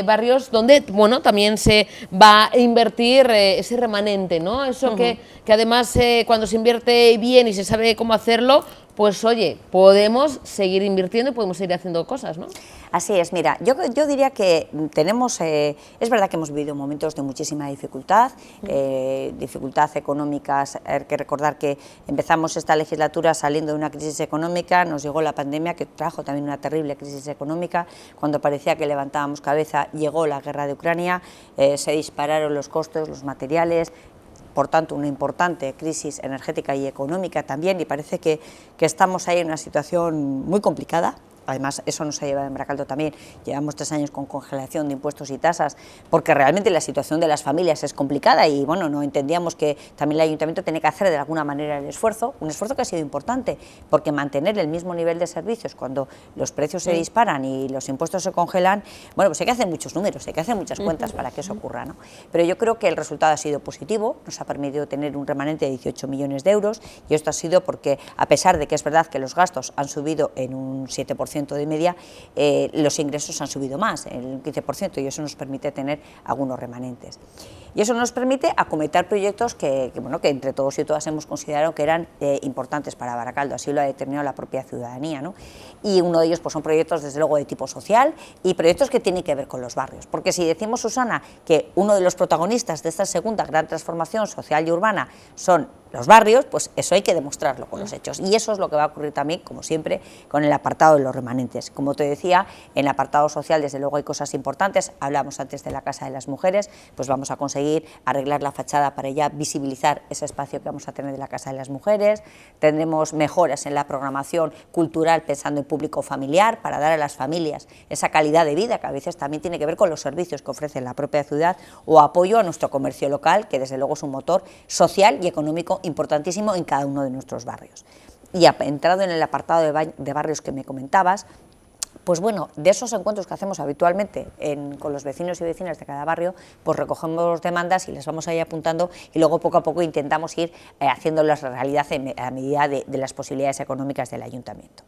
barrios donde, bueno, también se va a invertir ese remanente, ¿no? Eso que además cuando se invierte bien y se sabe cómo hacerlo, pues oye, podemos seguir invirtiendo y podemos seguir haciendo cosas, ¿no? Así es, mira, yo diría que tenemos, es verdad que hemos vivido momentos de muchísima dificultad, dificultad económicas, hay que recordar que empezamos esta legislatura saliendo de una crisis económica, nos llegó la pandemia que trajo también una terrible crisis económica, cuando parecía que levantábamos cabeza llegó la guerra de Ucrania, se dispararon los costos, los materiales, por tanto una importante crisis energética y económica también, y parece que estamos ahí en una situación muy complicada. Además, eso nos ha llevado en Baracaldo también, llevamos 3 años con congelación de impuestos y tasas, porque realmente la situación de las familias es complicada y bueno, no entendíamos que también el ayuntamiento tenía que hacer de alguna manera el esfuerzo, un esfuerzo que ha sido importante, porque mantener el mismo nivel de servicios cuando los precios se disparan y los impuestos se congelan, bueno, pues hay que hacer muchos números, hay que hacer muchas cuentas para que eso ocurra, ¿no? Pero yo creo que el resultado ha sido positivo, nos ha permitido tener un remanente de 18 millones de euros y esto ha sido porque, a pesar de que es verdad que los gastos han subido en un 7% de media, los ingresos han subido más, el 15%, y eso nos permite tener algunos remanentes. Y eso nos permite acometer proyectos que entre todos y todas hemos considerado que eran importantes para Baracaldo, así lo ha determinado la propia ciudadanía, ¿no? Y uno de ellos pues, son proyectos desde luego de tipo social y proyectos que tienen que ver con los barrios, porque si decimos, Susana, que uno de los protagonistas de esta segunda gran transformación social y urbana son los barrios, pues eso hay que demostrarlo con los hechos, y eso es lo que va a ocurrir también, como siempre, con el apartado de los remanentes. Como te decía, en el apartado social desde luego hay cosas importantes, hablamos antes de la Casa de las Mujeres, pues vamos a conseguir arreglar la fachada para ya visibilizar ese espacio que vamos a tener de la Casa de las Mujeres, tendremos mejoras en la programación cultural pensando en público familiar, para dar a las familias esa calidad de vida que a veces también tiene que ver con los servicios que ofrece la propia ciudad, o apoyo a nuestro comercio local, que desde luego es un motor social y económico importantísimo en cada uno de nuestros barrios. Y entrado en el apartado de barrios que me comentabas, pues bueno, de esos encuentros que hacemos habitualmente con los vecinos y vecinas de cada barrio, pues recogemos demandas y las vamos a ir apuntando y luego poco a poco intentamos ir haciéndolas realidad a medida de las posibilidades económicas del ayuntamiento.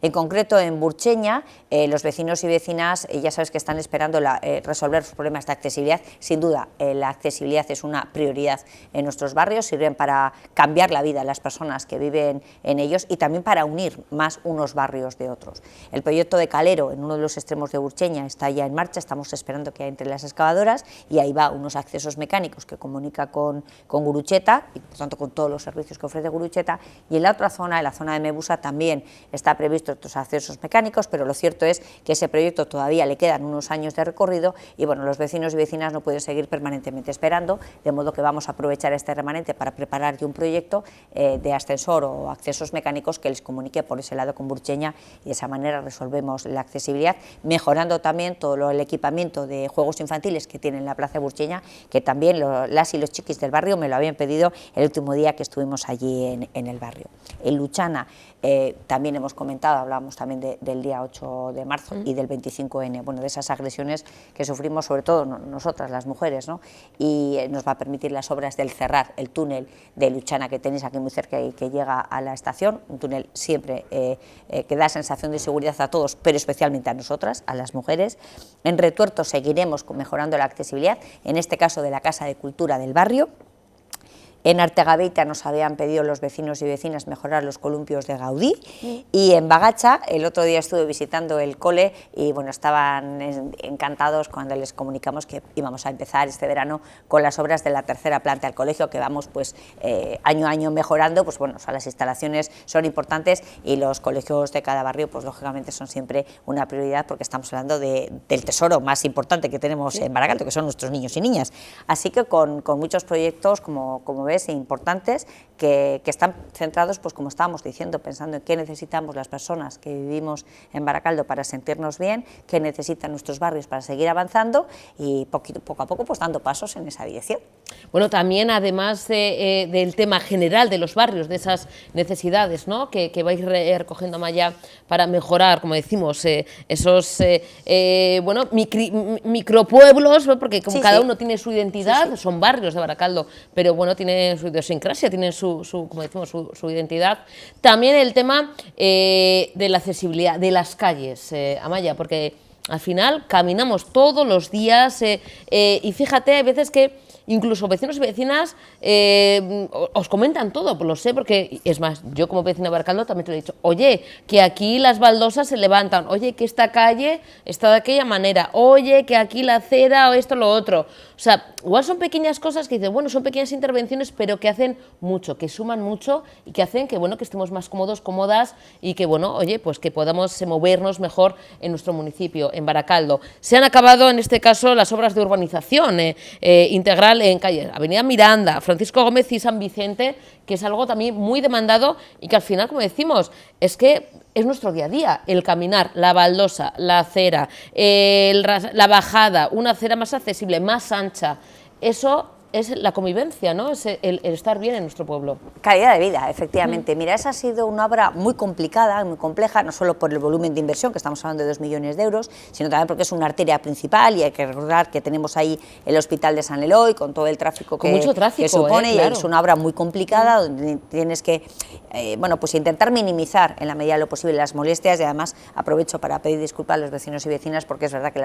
En concreto, en Burcheña, los vecinos y vecinas ya sabes que están esperando resolver sus problemas de accesibilidad. Sin duda, la accesibilidad es una prioridad en nuestros barrios, sirven para cambiar la vida de las personas que viven en ellos y también para unir más unos barrios de otros. El proyecto de Calero, en uno de los extremos de Burcheña, está ya en marcha, estamos esperando que entre las excavadoras y ahí va unos accesos mecánicos que comunica con Gurutzeta y por tanto con todos los servicios que ofrece Gurutzeta, y en la otra zona, en la zona de Mebusa, también está previsto estos accesos mecánicos, pero lo cierto es que ese proyecto todavía le quedan unos años de recorrido y bueno, los vecinos y vecinas no pueden seguir permanentemente esperando, de modo que vamos a aprovechar este remanente para preparar ya un proyecto de ascensor o accesos mecánicos que les comunique por ese lado con Burcheña y de esa manera resolvemos mejoramos la accesibilidad, mejorando también todo el equipamiento de juegos infantiles que tiene en la Plaza Burcheña, que también las y los chiquis del barrio me lo habían pedido el último día que estuvimos allí en el barrio. En Luchana también hemos comentado, hablábamos también del día 8 de marzo y del 25N, bueno, de esas agresiones que sufrimos sobre todo nosotras las mujeres, ¿no? Y nos va a permitir las obras del cerrar el túnel de Luchana que tenéis aquí muy cerca y que llega a la estación, un túnel siempre que da sensación de seguridad a todos, pero especialmente a nosotras, a las mujeres. En Retuerto seguiremos mejorando la accesibilidad, en este caso de la Casa de Cultura del barrio. En Artegabeita nos habían pedido los vecinos y vecinas mejorar los columpios de Gaudí, y en Bagacha el otro día estuve visitando el cole y bueno, estaban encantados cuando les comunicamos que íbamos a empezar este verano con las obras de la tercera planta del colegio, que vamos pues año a año mejorando. Pues bueno, o sea, las instalaciones son importantes y los colegios de cada barrio pues lógicamente son siempre una prioridad, porque estamos hablando del tesoro más importante que tenemos en Baracaldo, que son nuestros niños y niñas. Así que con muchos proyectos, como ves, importantes, que están centrados, pues como estábamos diciendo, pensando en qué necesitamos las personas que vivimos en Baracaldo para sentirnos bien, qué necesitan nuestros barrios para seguir avanzando, y poco a poco pues dando pasos en esa dirección. Bueno, también además del tema general de los barrios, de esas necesidades, ¿no?, que vais recogiendo Amaya para mejorar, como decimos, esos bueno, micropueblos, ¿no?, porque como cada uno tiene su identidad, son barrios de Baracaldo, pero bueno, tienen su idiosincrasia, tienen como decimos, su identidad. También el tema de la accesibilidad de las calles, Amaya, porque al final caminamos todos los días y fíjate, hay veces que incluso vecinos y vecinas os comentan todo, pues lo sé, porque es más, yo como vecina de Baracaldo también te lo he dicho, oye, que aquí las baldosas se levantan, oye, que esta calle está de aquella manera, oye, que aquí la acera o esto lo otro. O sea, igual son pequeñas cosas que dices, bueno, son pequeñas intervenciones, pero que hacen mucho, que suman mucho y que hacen que, bueno, que estemos más cómodos, cómodas, y que, bueno, oye, pues que podamos movernos mejor en nuestro municipio, en Baracaldo. Se han acabado, en este caso, las obras de urbanización integral en calle Avenida Miranda, Francisco Gómez y San Vicente, que es algo también muy demandado y que al final, como decimos, es que es nuestro día a día, el caminar, la baldosa, la acera, la bajada, una acera más accesible, más ancha. Eso es la convivencia, ¿no? Es el estar bien en nuestro pueblo. Calidad de vida, efectivamente. Mira, esa ha sido una obra muy complicada, muy compleja, no solo por el volumen de inversión, que estamos hablando de 2 millones de euros, sino también porque es una arteria principal y hay que recordar que tenemos ahí el Hospital de San Eloy, con todo el tráfico que supone, claro. Y es una obra muy complicada, donde tienes que bueno, pues intentar minimizar en la medida de lo posible las molestias, y además aprovecho para pedir disculpas a los vecinos y vecinas, porque es verdad que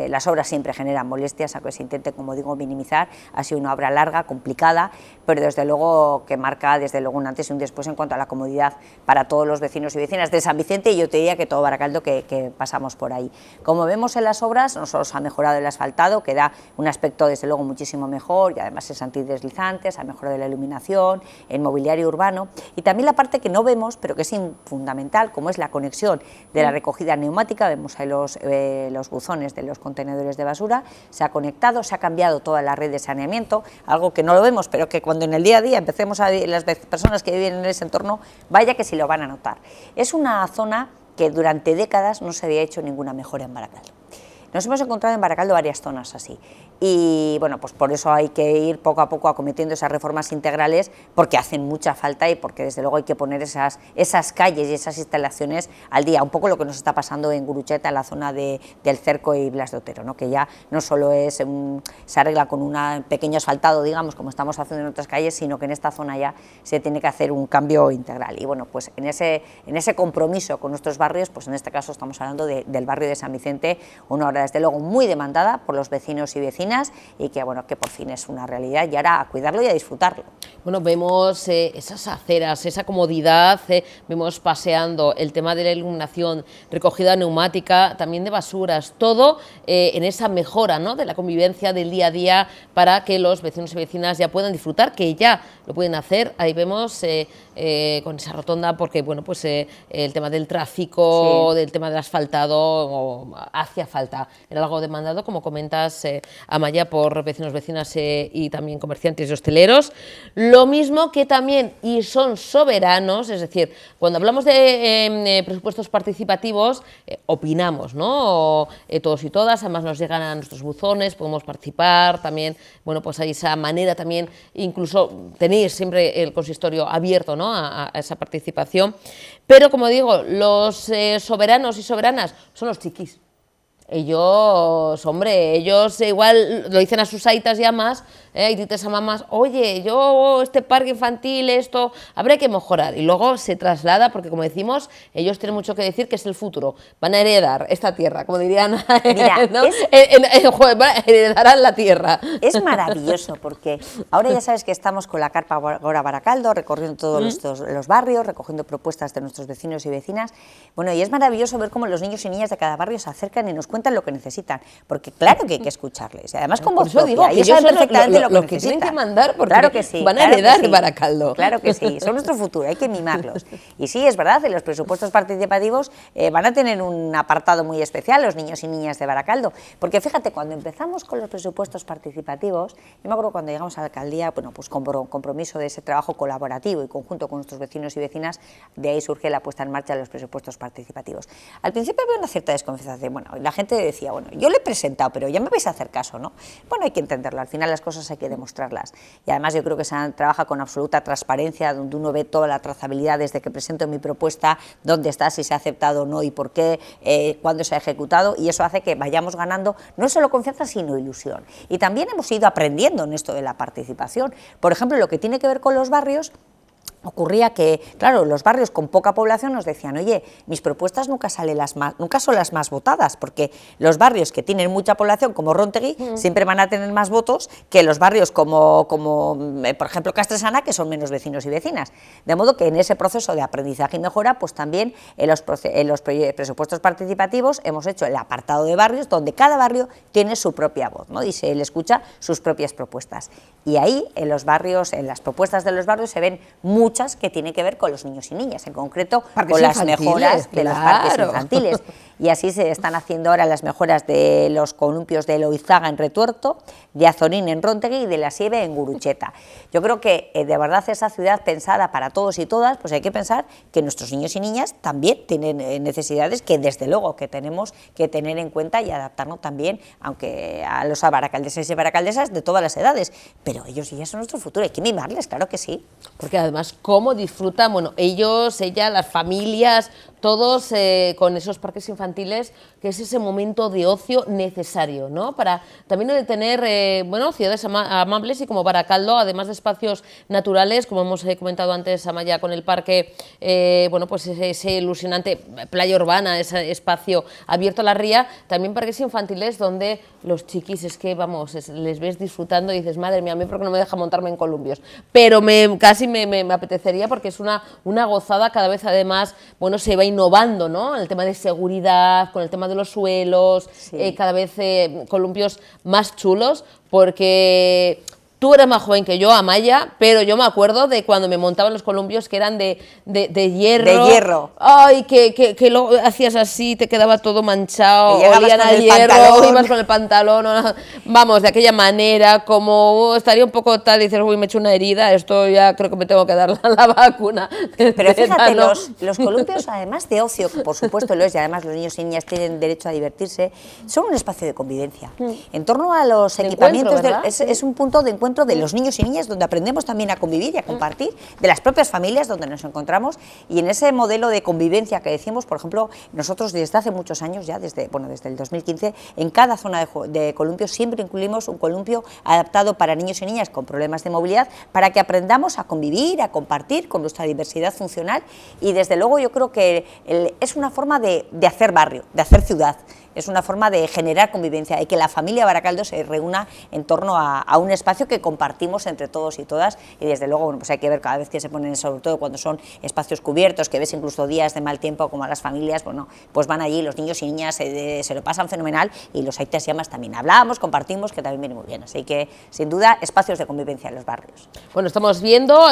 las obras siempre generan molestias, a que se intente, como digo, minimizar. Ha sido una obra larga, complicada, pero desde luego que marca un antes y un después en cuanto a la comodidad para todos los vecinos y vecinas de San Vicente, y yo te diría que todo Baracaldo que pasamos por ahí. Como vemos en las obras, no solo se ha mejorado el asfaltado, que da un aspecto desde luego muchísimo mejor, y además es antideslizante, se ha mejorado la iluminación, el mobiliario urbano, y también la parte que no vemos, pero que es fundamental, como es la conexión de la recogida neumática. Vemos ahí los buzones de los contenedores de basura, se ha conectado, se ha cambiado toda la red de saneamiento, algo que no lo vemos, pero que cuando en el día a día empecemos a las personas que viven en ese entorno, vaya que sí lo van a notar. Es una zona que durante décadas no se había hecho ninguna mejora en Baracaldo. Nos hemos encontrado en Baracaldo varias zonas así, y bueno, pues por eso hay que ir poco a poco acometiendo esas reformas integrales, porque hacen mucha falta y porque desde luego hay que poner esas calles y esas instalaciones al día. Un poco lo que nos está pasando en Gurucheta, en la zona del Cerco y Blas de Otero, ¿no?, que ya no solo se arregla con un pequeño asfaltado, digamos, como estamos haciendo en otras calles, sino que en esta zona ya se tiene que hacer un cambio integral. Y bueno, pues en ese compromiso con nuestros barrios, pues en este caso estamos hablando del barrio de San Vicente, una obra desde luego muy demandada por los vecinos y vecinas, y que bueno, que por fin es una realidad, y ahora a cuidarlo y a disfrutarlo. Bueno, vemos esas aceras, esa comodidad, vemos paseando, el tema de la iluminación, recogida neumática, también de basuras, todo en esa mejora, ¿no?, de la convivencia del día a día, para que los vecinos y vecinas ya puedan disfrutar, que ya lo pueden hacer. Ahí vemos con esa rotonda, porque bueno, pues el tema del tráfico, del tema del asfaltado, hacía falta era algo demandado, como comentas, Amaya, por vecinos, vecinas y también comerciantes y hosteleros. Lo mismo que también, y son soberanos, es decir, cuando hablamos de presupuestos participativos, opinamos, ¿no? Todos y todas, además nos llegan a nuestros buzones, podemos participar también, bueno, pues hay esa manera también, incluso tenéis siempre el consistorio abierto, ¿no? a esa participación, pero como digo, los soberanos y soberanas son los chiquis. Ellos, hombre, ellos igual lo dicen a sus aitas ya más, y dices a mamás, oye, yo este parque infantil, esto, habría que mejorar. Y luego se traslada, porque como decimos, ellos tienen mucho que decir, que es el futuro. Van a heredar esta tierra, como dirían, Mira, ¿no? Heredarán la tierra. Es maravilloso, porque ahora ya sabes que estamos con la Carpa Gora Baracaldo, recorriendo todos los barrios, recogiendo propuestas de nuestros vecinos y vecinas. Bueno, y es maravilloso ver cómo los niños y niñas de cada barrio se acercan y nos cuentan lo que necesitan, porque claro que hay que escucharles, y además con voz propia, y saben perfectamente lo que tienen que mandar, porque claro que sí, van a heredar Baracaldo. Claro que sí, son nuestro futuro, hay que mimarlos. Y sí, es verdad, en los presupuestos participativos van a tener un apartado muy especial los niños y niñas de Baracaldo, porque fíjate, cuando empezamos con los presupuestos participativos, yo me acuerdo cuando llegamos a la alcaldía, bueno, pues con compromiso de ese trabajo colaborativo y conjunto con nuestros vecinos y vecinas, de ahí surge la puesta en marcha de los presupuestos participativos. Al principio había una cierta desconfianza de, bueno, la gente decía, bueno, yo lo he presentado, pero ya me vais a hacer caso, ¿no? Bueno, hay que entenderlo, al final las cosas hay que demostrarlas. Y además yo creo que se trabaja con absoluta transparencia, donde uno ve toda la trazabilidad desde que presento mi propuesta, dónde está, si se ha aceptado o no y por qué, cuándo se ha ejecutado, y eso hace que vayamos ganando no solo confianza, sino ilusión. Y también hemos ido aprendiendo en esto de la participación. Por ejemplo, lo que tiene que ver con los barrios, ocurría que, claro, los barrios con poca población nos decían, oye, mis propuestas nunca son las más votadas, porque los barrios que tienen mucha población, como Rontegui, siempre van a tener más votos que los barrios como por ejemplo, Castresana, que son menos vecinos y vecinas. De modo que en ese proceso de aprendizaje y mejora, pues también en los presupuestos participativos hemos hecho el apartado de barrios, donde cada barrio tiene su propia voz, ¿no? Y se le escucha sus propias propuestas. Y ahí, en los barrios, en las propuestas de los barrios, se ven muchas que tienen que ver con los niños y niñas, en concreto con las mejoras de los parques infantiles. Y así se están haciendo ahora las mejoras de los columpios de Loizaga en Retuerto, de Azorín en Rontegui y de La Sieve en Gurucheta. Yo creo que de verdad esa ciudad pensada para todos y todas, pues hay que pensar que nuestros niños y niñas también tienen necesidades que desde luego que tenemos que tener en cuenta y adaptarnos también, aunque a los baracaldeses y baracaldesas de todas las edades, pero ellos y ellas son nuestro futuro, hay que mimarles, claro que sí. Porque además, cómo disfrutan, bueno, ellos, ella, las familias, todos con esos parques infantiles, que es ese momento de ocio necesario, ¿no? Para también de tener, bueno, ciudades amables y como Baracaldo, además de espacios naturales, como hemos comentado antes, Amaya, con el parque, bueno, pues ese ilusionante playa urbana, ese espacio abierto a la ría, también parques infantiles donde los chiquis, es que, vamos, les ves disfrutando y dices, madre mía, a mí porque no me deja montarme en columpios, pero casi me apetecería porque es una gozada, cada vez además, bueno, se va innovando, ¿no? En el tema de seguridad, con el tema de los suelos, sí. Cada vez columpios más chulos, porque tú eres más joven que yo, Amaya, pero yo me acuerdo de cuando me montaban los columpios que eran de hierro. De hierro. Ay, que lo hacías así, te quedaba todo manchado, olían a hierro, ibas con el pantalón, vamos, de aquella manera, como estaría un poco tal, y dices, uy, me he hecho una herida, esto ya creo que me tengo que dar la vacuna. Pero fíjate, los columpios, además de ocio, que por supuesto lo es, y además los niños y niñas tienen derecho a divertirse, son un espacio de convivencia. En torno a los equipamientos, es un punto de encuentro de los niños y niñas, donde aprendemos también a convivir y a compartir, de las propias familias donde nos encontramos, y en ese modelo de convivencia que decimos, por ejemplo, nosotros desde hace muchos años ya, desde el 2015, en cada zona de columpios siempre incluimos un columpio adaptado para niños y niñas con problemas de movilidad, para que aprendamos a convivir, a compartir con nuestra diversidad funcional, y desde luego yo creo que es una forma de hacer barrio, de hacer ciudad. Es una forma de generar convivencia y que la familia Baracaldo se reúna en torno a un espacio que que compartimos entre todos y todas, y desde luego, bueno, pues hay que ver cada vez que se ponen, sobre todo cuando son espacios cubiertos, que ves incluso días de mal tiempo, como a las familias, bueno, pues van allí los niños y niñas, se lo pasan fenomenal, y los Aitas y Amas también hablamos, compartimos, que también viene muy bien, así que sin duda espacios de convivencia en los barrios. Bueno, estamos viendo,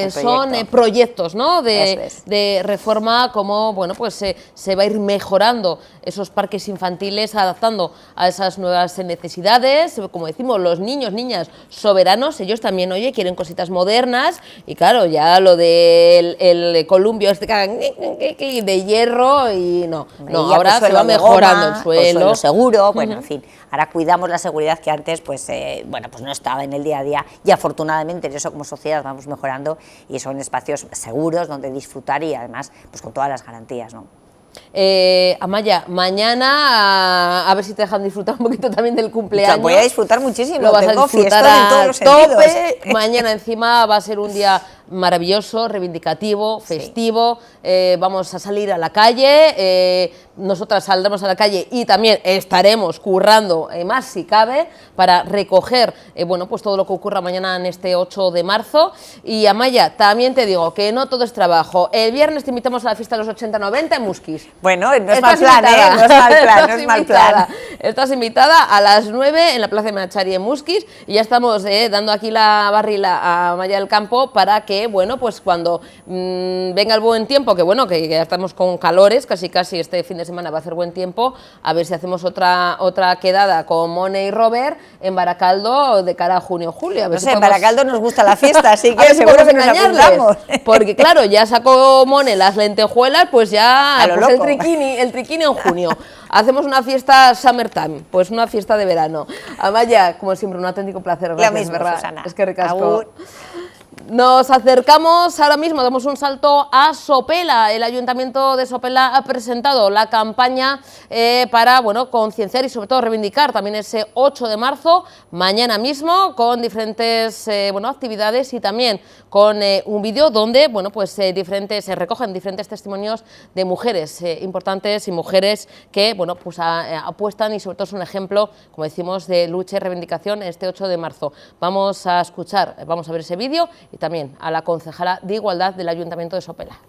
son proyectos, ¿no?, de reforma, como, bueno, pues se va a ir mejorando esos parques infantiles, adaptando a esas nuevas necesidades, como decimos, los niños, niñas soberanos, ellos también, oye, quieren cositas modernas, y claro, ya lo del el columpio este de hierro, y no, ahora se va mejorando el suelo seguro, bueno, en fin, ahora cuidamos la seguridad que antes, pues, bueno, pues no estaba en el día a día, y afortunadamente en eso como sociedad vamos mejorando, y son espacios seguros donde disfrutar, y además, pues con todas las garantías, ¿no? Amaya, mañana a ver si te dejan disfrutar un poquito también del cumpleaños. Voy a disfrutar muchísimo, lo vas tengo a disfrutar en todos los tope. sentidos. Mañana encima va a ser un día maravilloso, reivindicativo, festivo, vamos a salir a la calle, nosotras saldremos a la calle y también estaremos currando más si cabe para recoger bueno, pues todo lo que ocurra mañana en este 8 de marzo. Y Amaya, también te digo que no todo es trabajo, el viernes te invitamos a la fiesta de los 80-90 en Musquis. Bueno, no es mal plan, no es mal plan, no es mal plan. Estás invitada a las 9 en la Plaza de Machari en Musquis, y ya estamos dando aquí la barrila a Amaya del Campo para que, bueno, pues cuando venga el buen tiempo, que bueno, que ya estamos con calores, casi este fin de semana va a hacer buen tiempo, a ver si hacemos otra quedada con Mone y Robert en Baracaldo de cara a junio-julio. No sé, en Baracaldo nos gusta la fiesta, así que seguro que nos apuntamos. Porque claro, ya sacó Mone las lentejuelas, pues ya pues el triquini en junio. Hacemos una fiesta summertime, pues una fiesta de verano. Amaya, como siempre, un auténtico placer. Gracias, lo mismo, ¿verdad? Susana. Es que ricasco. Nos acercamos ahora mismo, damos un salto a Sopela. El Ayuntamiento de Sopela ha presentado la campaña para, bueno, concienciar y sobre todo reivindicar también ese 8 de marzo, mañana mismo, con diferentes bueno, actividades y también con un vídeo donde, bueno, pues se recogen diferentes testimonios de mujeres importantes y mujeres que, bueno, pues apuestan y sobre todo es un ejemplo, como decimos, de lucha y reivindicación este 8 de marzo. Vamos a escuchar, vamos a ver ese vídeo y también a la concejala de Igualdad del Ayuntamiento de Sopela.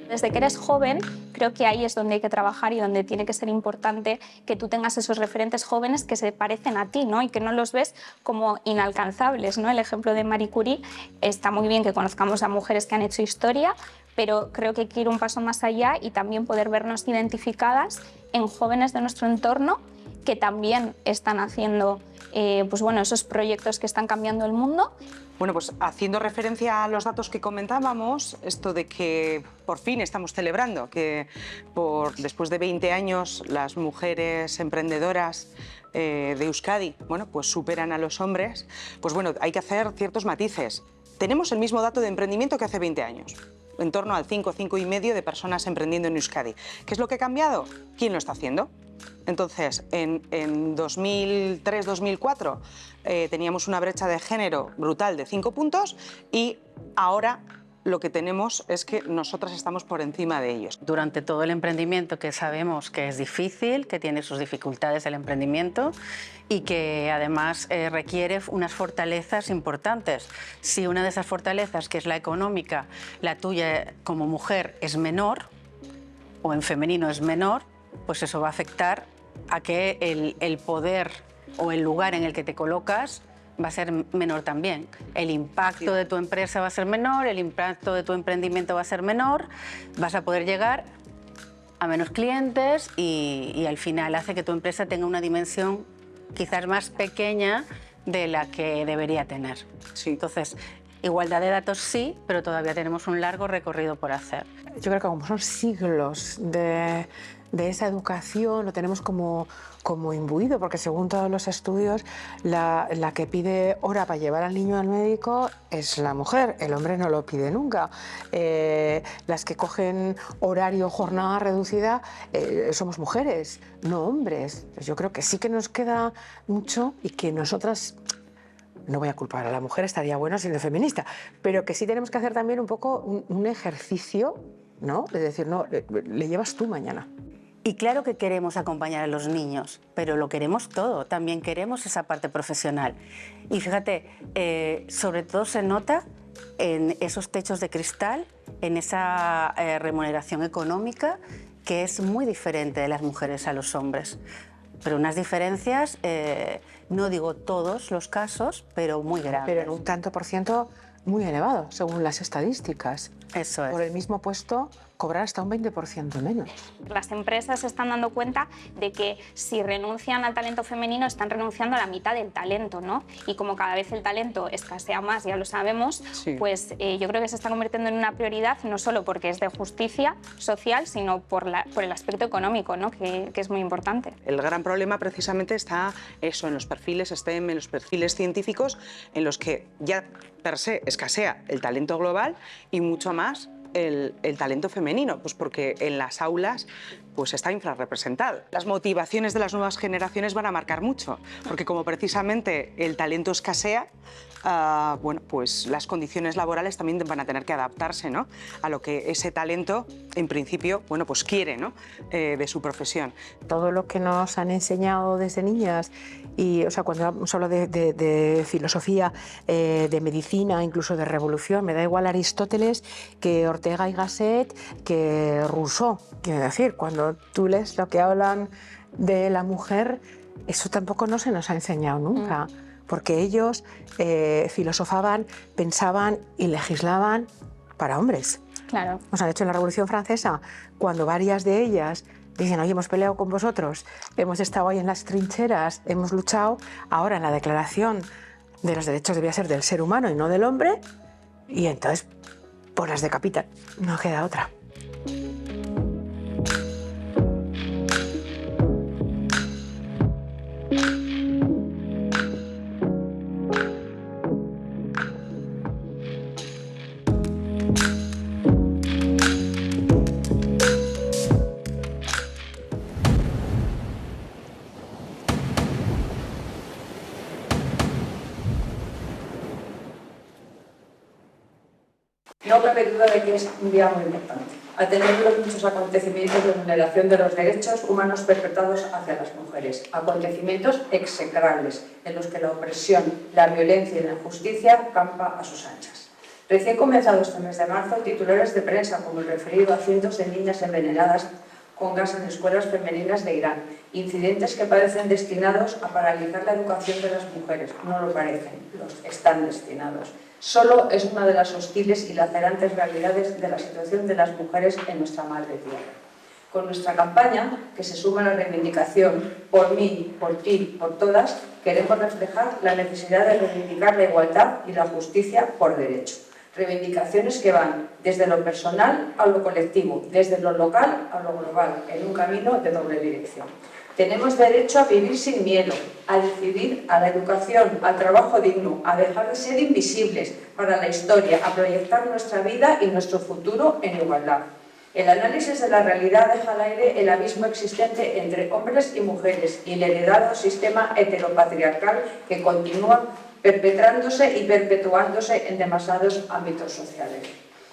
Desde que eres joven, creo que ahí es donde hay que trabajar y donde tiene que ser importante que tú tengas esos referentes jóvenes que se parecen a ti, ¿no? Y que no los ves como inalcanzables, ¿no? El ejemplo de Marie Curie, está muy bien que conozcamos a mujeres que han hecho historia, pero creo que hay que ir un paso más allá y también poder vernos identificadas en jóvenes de nuestro entorno que también están haciendo pues bueno, esos proyectos que están cambiando el mundo. Bueno, pues haciendo referencia a los datos que comentábamos, esto de que por fin estamos celebrando que después de 20 años las mujeres emprendedoras de Euskadi, bueno, pues superan a los hombres, pues bueno, hay que hacer ciertos matices. Tenemos el mismo dato de emprendimiento que hace 20 años. En torno al 5,5 de personas emprendiendo en Euskadi. ¿Qué es lo que ha cambiado? ¿Quién lo está haciendo? Entonces, en 2003-2004 teníamos una brecha de género brutal de 5 puntos y ahora lo que tenemos es que nosotras estamos por encima de ellos. Durante todo el emprendimiento, que sabemos que es difícil, que tiene sus dificultades el emprendimiento y que además requiere unas fortalezas importantes. Si una de esas fortalezas, que es la económica, la tuya como mujer es menor, o en femenino es menor, pues eso va a afectar a que el poder o el lugar en el que te colocas va a ser menor también. El impacto de tu empresa va a ser menor, el impacto de tu emprendimiento va a ser menor, vas a poder llegar a menos clientes y al final hace que tu empresa tenga una dimensión quizás más pequeña de la que debería tener. Sí. Entonces, igualdad de datos sí, pero todavía tenemos un largo recorrido por hacer. Yo creo que como son siglos de esa educación, lo tenemos como imbuido, porque según todos los estudios, la que pide hora para llevar al niño al médico es la mujer, el hombre no lo pide nunca. Las que cogen horario, jornada reducida, somos mujeres, no hombres. Yo creo que sí que nos queda mucho y que nosotras... No voy a culpar a la mujer, estaría bueno siendo feminista, pero que sí tenemos que hacer también un poco un ejercicio ¿no? Es decir, no, le llevas tú mañana. Y claro que queremos acompañar a los niños, pero lo queremos todo, también queremos esa parte profesional. Y fíjate, sobre todo se nota en esos techos de cristal, en esa remuneración económica que es muy diferente de las mujeres a los hombres. Pero unas diferencias, no digo todos los casos, pero muy grandes. Pero en un tanto por ciento muy elevado, según las estadísticas. Eso es. Por el mismo puesto, cobrar hasta un 20% menos. Las empresas se están dando cuenta de que si renuncian al talento femenino están renunciando a la mitad del talento, ¿no? Y como cada vez el talento escasea más, ya lo sabemos, Sí. pues yo creo que se está convirtiendo en una prioridad, no solo porque es de justicia social, sino por el aspecto económico, ¿no? que es muy importante. El gran problema precisamente está eso, en los perfiles STEM, en los perfiles científicos, en los que ya per se escasea el talento global y mucho más el talento femenino, pues porque en las aulas pues está infrarrepresentado. Las motivaciones de las nuevas generaciones van a marcar mucho, porque como precisamente el talento escasea, bueno, pues las condiciones laborales también van a tener que adaptarse, ¿no?, a lo que ese talento, en principio, bueno, pues quiere, ¿no?, de su profesión. Todo lo que nos han enseñado desde niñas, y, o sea, cuando hablo de filosofía, de medicina, incluso de revolución, me da igual Aristóteles que Ortega y Gasset, que Rousseau. Quiero decir, cuando tú lees lo que hablan de la mujer, eso tampoco no se nos ha enseñado nunca. Porque ellos filosofaban, pensaban y legislaban para hombres. Claro. O sea, de hecho, en la Revolución Francesa, cuando varias de ellas dicen, oye, hemos peleado con vosotros, hemos estado ahí en las trincheras, hemos luchado, ahora en la Declaración de los Derechos debía ser del ser humano y no del hombre, y entonces, pues las decapitan. No queda otra. No cabe duda de que es un día muy importante, atendiendo los muchos acontecimientos de vulneración de los derechos humanos perpetrados hacia las mujeres, acontecimientos execrables en los que la opresión, la violencia y la injusticia campa a sus anchas. Recién comenzado este mes de marzo, titulares de prensa como el referido a cientos de niñas envenenadas con gas en escuelas femeninas de Irán, incidentes que parecen destinados a paralizar la educación de las mujeres. No lo parecen, los están destinados. Solo es una de las hostiles y lacerantes realidades de la situación de las mujeres en nuestra madre tierra. Con nuestra campaña, que se suma a la reivindicación por mí, por ti, por todas, queremos reflejar la necesidad de reivindicar la igualdad y la justicia por derecho. Reivindicaciones que van desde lo personal a lo colectivo, desde lo local a lo global, en un camino de doble dirección. Tenemos derecho a vivir sin miedo, a decidir, a la educación, al trabajo digno, a dejar de ser invisibles para la historia, a proyectar nuestra vida y nuestro futuro en igualdad. El análisis de la realidad deja al aire el abismo existente entre hombres y mujeres y el heredado sistema heteropatriarcal que continúa perpetrándose y perpetuándose en demasiados ámbitos sociales.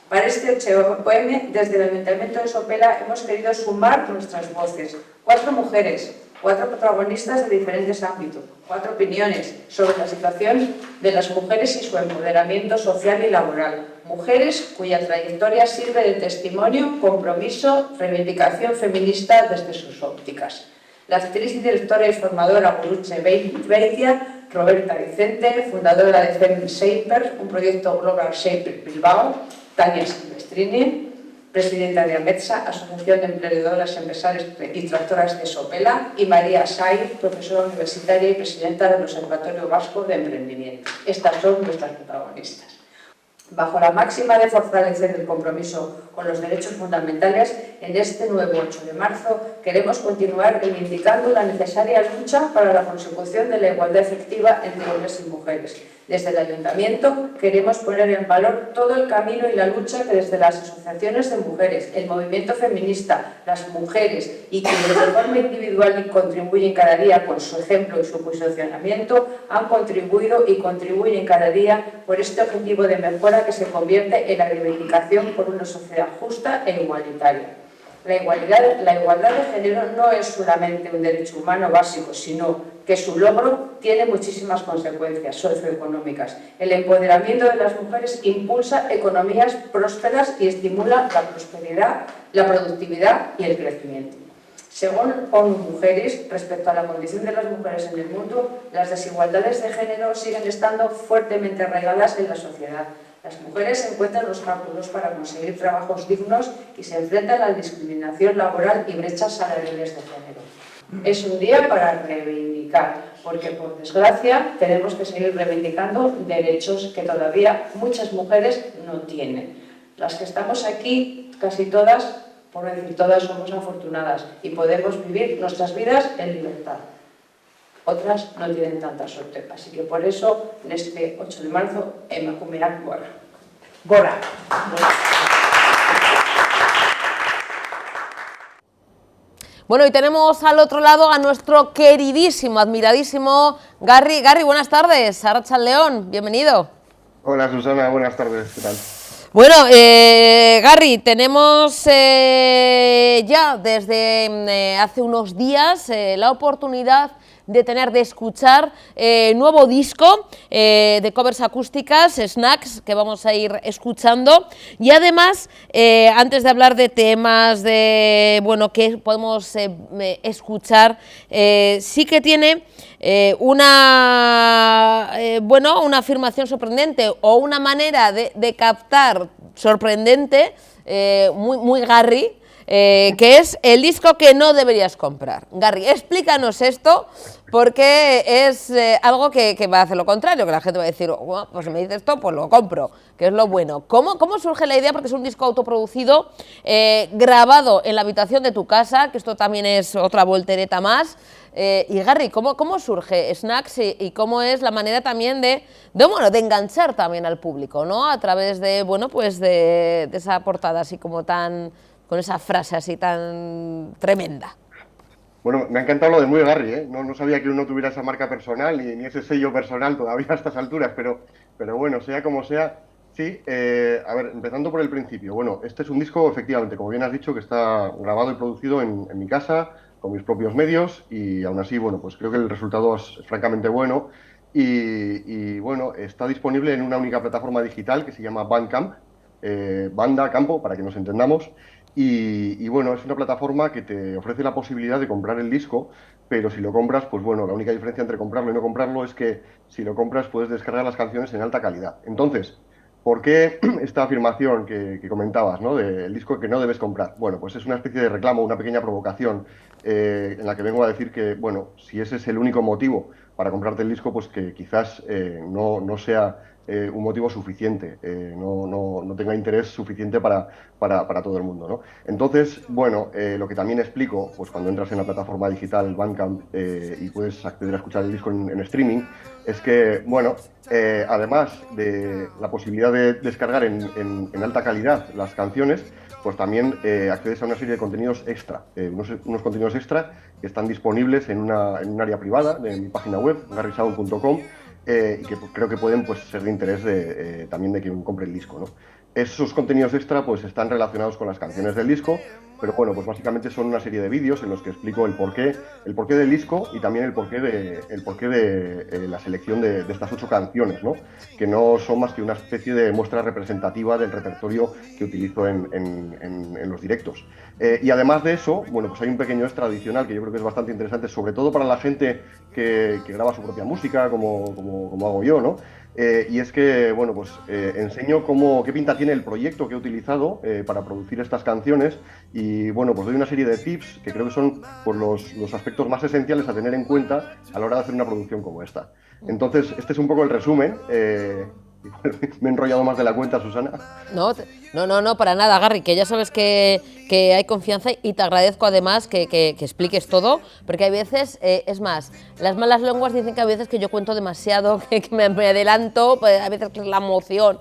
Para este 8M, desde el Ayuntamiento de Sopela hemos querido sumar nuestras voces. 4 mujeres, 4 protagonistas de diferentes ámbitos, 4 opiniones sobre la situación de las mujeres y su empoderamiento social y laboral. Mujeres cuya trayectoria sirve de testimonio, compromiso, reivindicación feminista desde sus ópticas. La actriz y directora y formadora Gurutze Beitia, Roberta Vicente, fundadora de Fem Shapers, un proyecto Global Shaper Bilbao, Tania Silvestrini, presidenta de AMETSA, Asociación de Emprendedoras, Empresarias y Tractoras de Sopela, y María Saiz, profesora universitaria y presidenta del Observatorio Vasco de Emprendimiento. Estas son nuestras protagonistas. Bajo la máxima de fortalecer el compromiso con los derechos fundamentales, en este nuevo 8 de marzo queremos continuar reivindicando la necesaria lucha para la consecución de la igualdad efectiva entre hombres y mujeres. Desde el Ayuntamiento queremos poner en valor todo el camino y la lucha que desde las asociaciones de mujeres, el movimiento feminista, las mujeres y quienes de forma individual contribuyen cada día con su ejemplo y su posicionamiento han contribuido y contribuyen cada día por este objetivo de mejora que se convierte en la reivindicación por una sociedad justa e igualitaria. La igualdad de género no es solamente un derecho humano básico, sino que su logro tiene muchísimas consecuencias socioeconómicas. El empoderamiento de las mujeres impulsa economías prósperas y estimula la prosperidad, la productividad y el crecimiento. Según ONU Mujeres, respecto a la condición de las mujeres en el mundo, las desigualdades de género siguen estando fuertemente arraigadas en la sociedad. Las mujeres encuentran obstáculos para conseguir trabajos dignos y se enfrentan a la discriminación laboral y brechas salariales de género. Es un día para reivindicar, porque por desgracia tenemos que seguir reivindicando derechos que todavía muchas mujeres no tienen. Las que estamos aquí, casi todas, por no decir todas, somos afortunadas y podemos vivir nuestras vidas en libertad. Otras no tienen tanta suerte, así que por eso, en este 8 de marzo, emakumeak gora. Gora. Bueno, y tenemos al otro lado a nuestro queridísimo, admiradísimo Garri. Garri, buenas tardes. Arratsaldeon, bienvenido. Hola Susana, buenas tardes, ¿qué tal? Bueno, Garri, tenemos ya desde hace unos días la oportunidad de escuchar nuevo disco de covers acústicas, Snacks, que vamos a ir escuchando. Y además, antes de hablar de temas, de bueno, que podemos escuchar, sí que tiene una afirmación sorprendente o una manera de captar sorprendente, muy Garri, que es el disco que no deberías comprar. Garri, explícanos esto, porque es algo que va a hacer lo contrario, que la gente va a decir, oh, pues si me dices esto, pues lo compro, que es lo bueno. ¿Cómo surge la idea? Porque es un disco autoproducido, grabado en la habitación de tu casa, que esto también es otra voltereta más. Y Garri, ¿cómo surge Snacks y cómo es la manera también de enganchar también al público, ¿no? A través de, bueno, pues de esa portada así como tan, con esa frase así tan tremenda. Bueno, me ha encantado lo de muy Garri, ¿eh? No sabía que uno tuviera esa marca personal ni ese sello personal todavía a estas alturas, pero bueno, sea como sea, sí. A ver, empezando por el principio. Bueno, este es un disco, efectivamente, como bien has dicho, que está grabado y producido en mi casa, con mis propios medios, y aún así, bueno, pues creo que el resultado es francamente bueno. Y bueno, está disponible en una única plataforma digital que se llama Bandcamp, Banda Campo, para que nos entendamos. Y bueno, es una plataforma que te ofrece la posibilidad de comprar el disco, pero si lo compras, pues bueno, la única diferencia entre comprarlo y no comprarlo es que si lo compras puedes descargar las canciones en alta calidad. Entonces, ¿por qué esta afirmación que comentabas, ¿no? Del disco que no debes comprar? Bueno, pues es una especie de reclamo, una pequeña provocación en la que vengo a decir que, bueno, si ese es el único motivo para comprarte el disco, pues que quizás no sea un motivo suficiente, no tenga interés suficiente para todo el mundo, ¿no? Entonces, bueno, lo que también explico, pues cuando entras en la plataforma digital Bandcamp y puedes acceder a escuchar el disco en streaming, es que, bueno, además de la posibilidad de descargar en alta calidad las canciones, pues también accedes a una serie de contenidos extra, unos contenidos extra que están disponibles en un área privada de mi página web, garrisound.com, y que creo que pueden, pues, ser de interés también de quien compre el disco, ¿no? Esos contenidos extra, pues, están relacionados con las canciones del disco, pero bueno, pues básicamente son una serie de vídeos en los que explico el porqué del disco y también el porqué de la selección de estas 8 canciones, ¿no? Que no son más que una especie de muestra representativa del repertorio que utilizo en los directos. Y además de eso, bueno, pues hay un pequeño extra adicional que yo creo que es bastante interesante, sobre todo para la gente que graba su propia música, como hago yo, ¿no? Y es que, bueno, pues enseño qué pinta tiene el proyecto que he utilizado para producir estas canciones y, bueno, pues doy una serie de tips que creo que son, pues, los aspectos más esenciales a tener en cuenta a la hora de hacer una producción como esta. Entonces, este es un poco el resumen. Me he enrollado más de la cuenta, Susana. No, para nada, Garry, que ya sabes que hay confianza y te agradezco además que expliques todo, porque hay veces, es más, las malas lenguas dicen que a veces que yo cuento demasiado, que me adelanto, pues, a veces que es la emoción,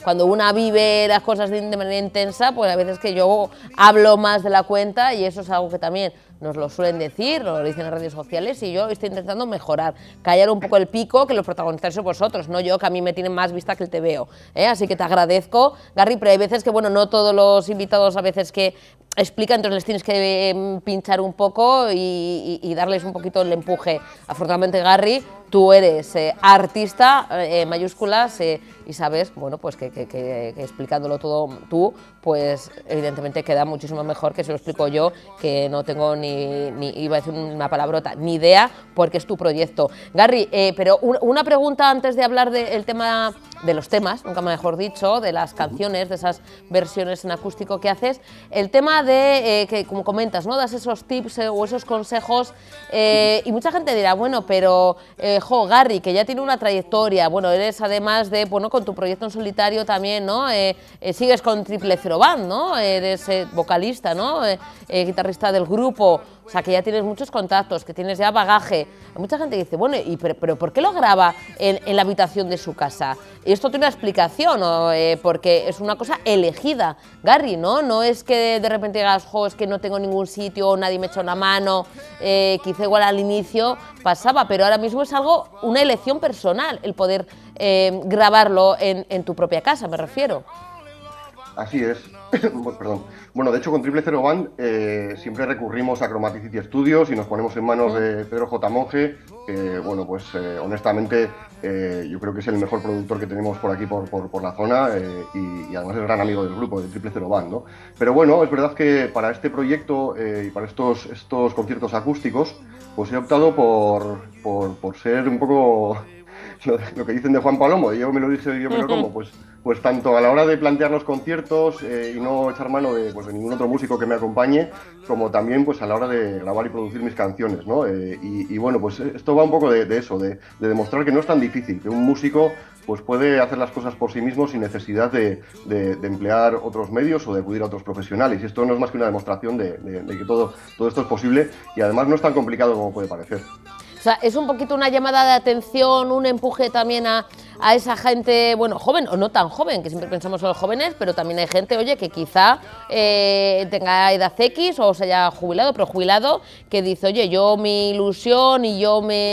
cuando una vive las cosas de manera intensa, pues a veces que yo hablo más de la cuenta y eso es algo que también nos lo suelen decir, nos lo dicen en redes sociales y yo estoy intentando mejorar, callar un poco el pico, que los protagonistas sois vosotros, no yo, que a mí me tienen más vista que el TVO, así que te agradezco, Garry, pero hay veces que, bueno, no todos los invitados a veces que explican, entonces les tienes que pinchar un poco y darles un poquito el empuje. Afortunadamente, Garry, tú eres artista, mayúsculas, y sabes, bueno, pues que explicándolo todo tú, pues evidentemente queda muchísimo mejor que se lo explico yo, que no tengo ni iba a decir una palabrota, ni idea, porque es tu proyecto. Garry, pero una pregunta antes de hablar del tema, de los temas, nunca mejor dicho, de las canciones, de esas versiones en acústico que haces, el tema de, que como comentas, ¿no?, das esos tips o esos consejos, y mucha gente dirá, bueno, pero, Garry, que ya tiene una trayectoria, bueno, eres además de, bueno, con tu proyecto en solitario también, ¿no?, sigues con Triple Zero Band, ¿no?, eres vocalista, ¿no?, guitarrista del grupo, o sea, que ya tienes muchos contactos, que tienes ya bagaje. Mucha gente dice, bueno, pero ¿por qué lo graba en la habitación de su casa? Y esto tiene una explicación, ¿no? Porque es una cosa elegida, Garry, ¿no? No es que de repente digas, es que no tengo ningún sitio, nadie me echa una mano, quizá igual al inicio pasaba, pero ahora mismo es algo, una elección personal, el poder grabarlo en tu propia casa, me refiero. Así es. Perdón. Bueno, de hecho con Triple Zero Band siempre recurrimos a Chromaticity Studios y nos ponemos en manos de Pedro J. Monge, que bueno, pues honestamente yo creo que es el mejor productor que tenemos por aquí, por la zona, y además es gran amigo del grupo de Triple Zero Band, ¿no? Pero bueno, es verdad que para este proyecto y para estos conciertos acústicos, pues he optado por ser un poco lo que dicen de Juan Palomo, yo me lo dije, yo me lo como, pues tanto a la hora de plantear los conciertos y no echar mano de ningún otro músico que me acompañe, como también pues a la hora de grabar y producir mis canciones, ¿no? Y bueno, pues esto va un poco de eso, de demostrar que no es tan difícil, que un músico pues puede hacer las cosas por sí mismo sin necesidad de emplear otros medios o de acudir a otros profesionales. Y esto no es más que una demostración de que todo esto es posible y además no es tan complicado como puede parecer. O sea, es un poquito una llamada de atención, un empuje también a esa gente, bueno, joven o no tan joven, que siempre pensamos en los jóvenes, pero también hay gente, oye, que quizá tenga edad X o se haya jubilado, pero jubilado, que dice, oye, yo mi ilusión y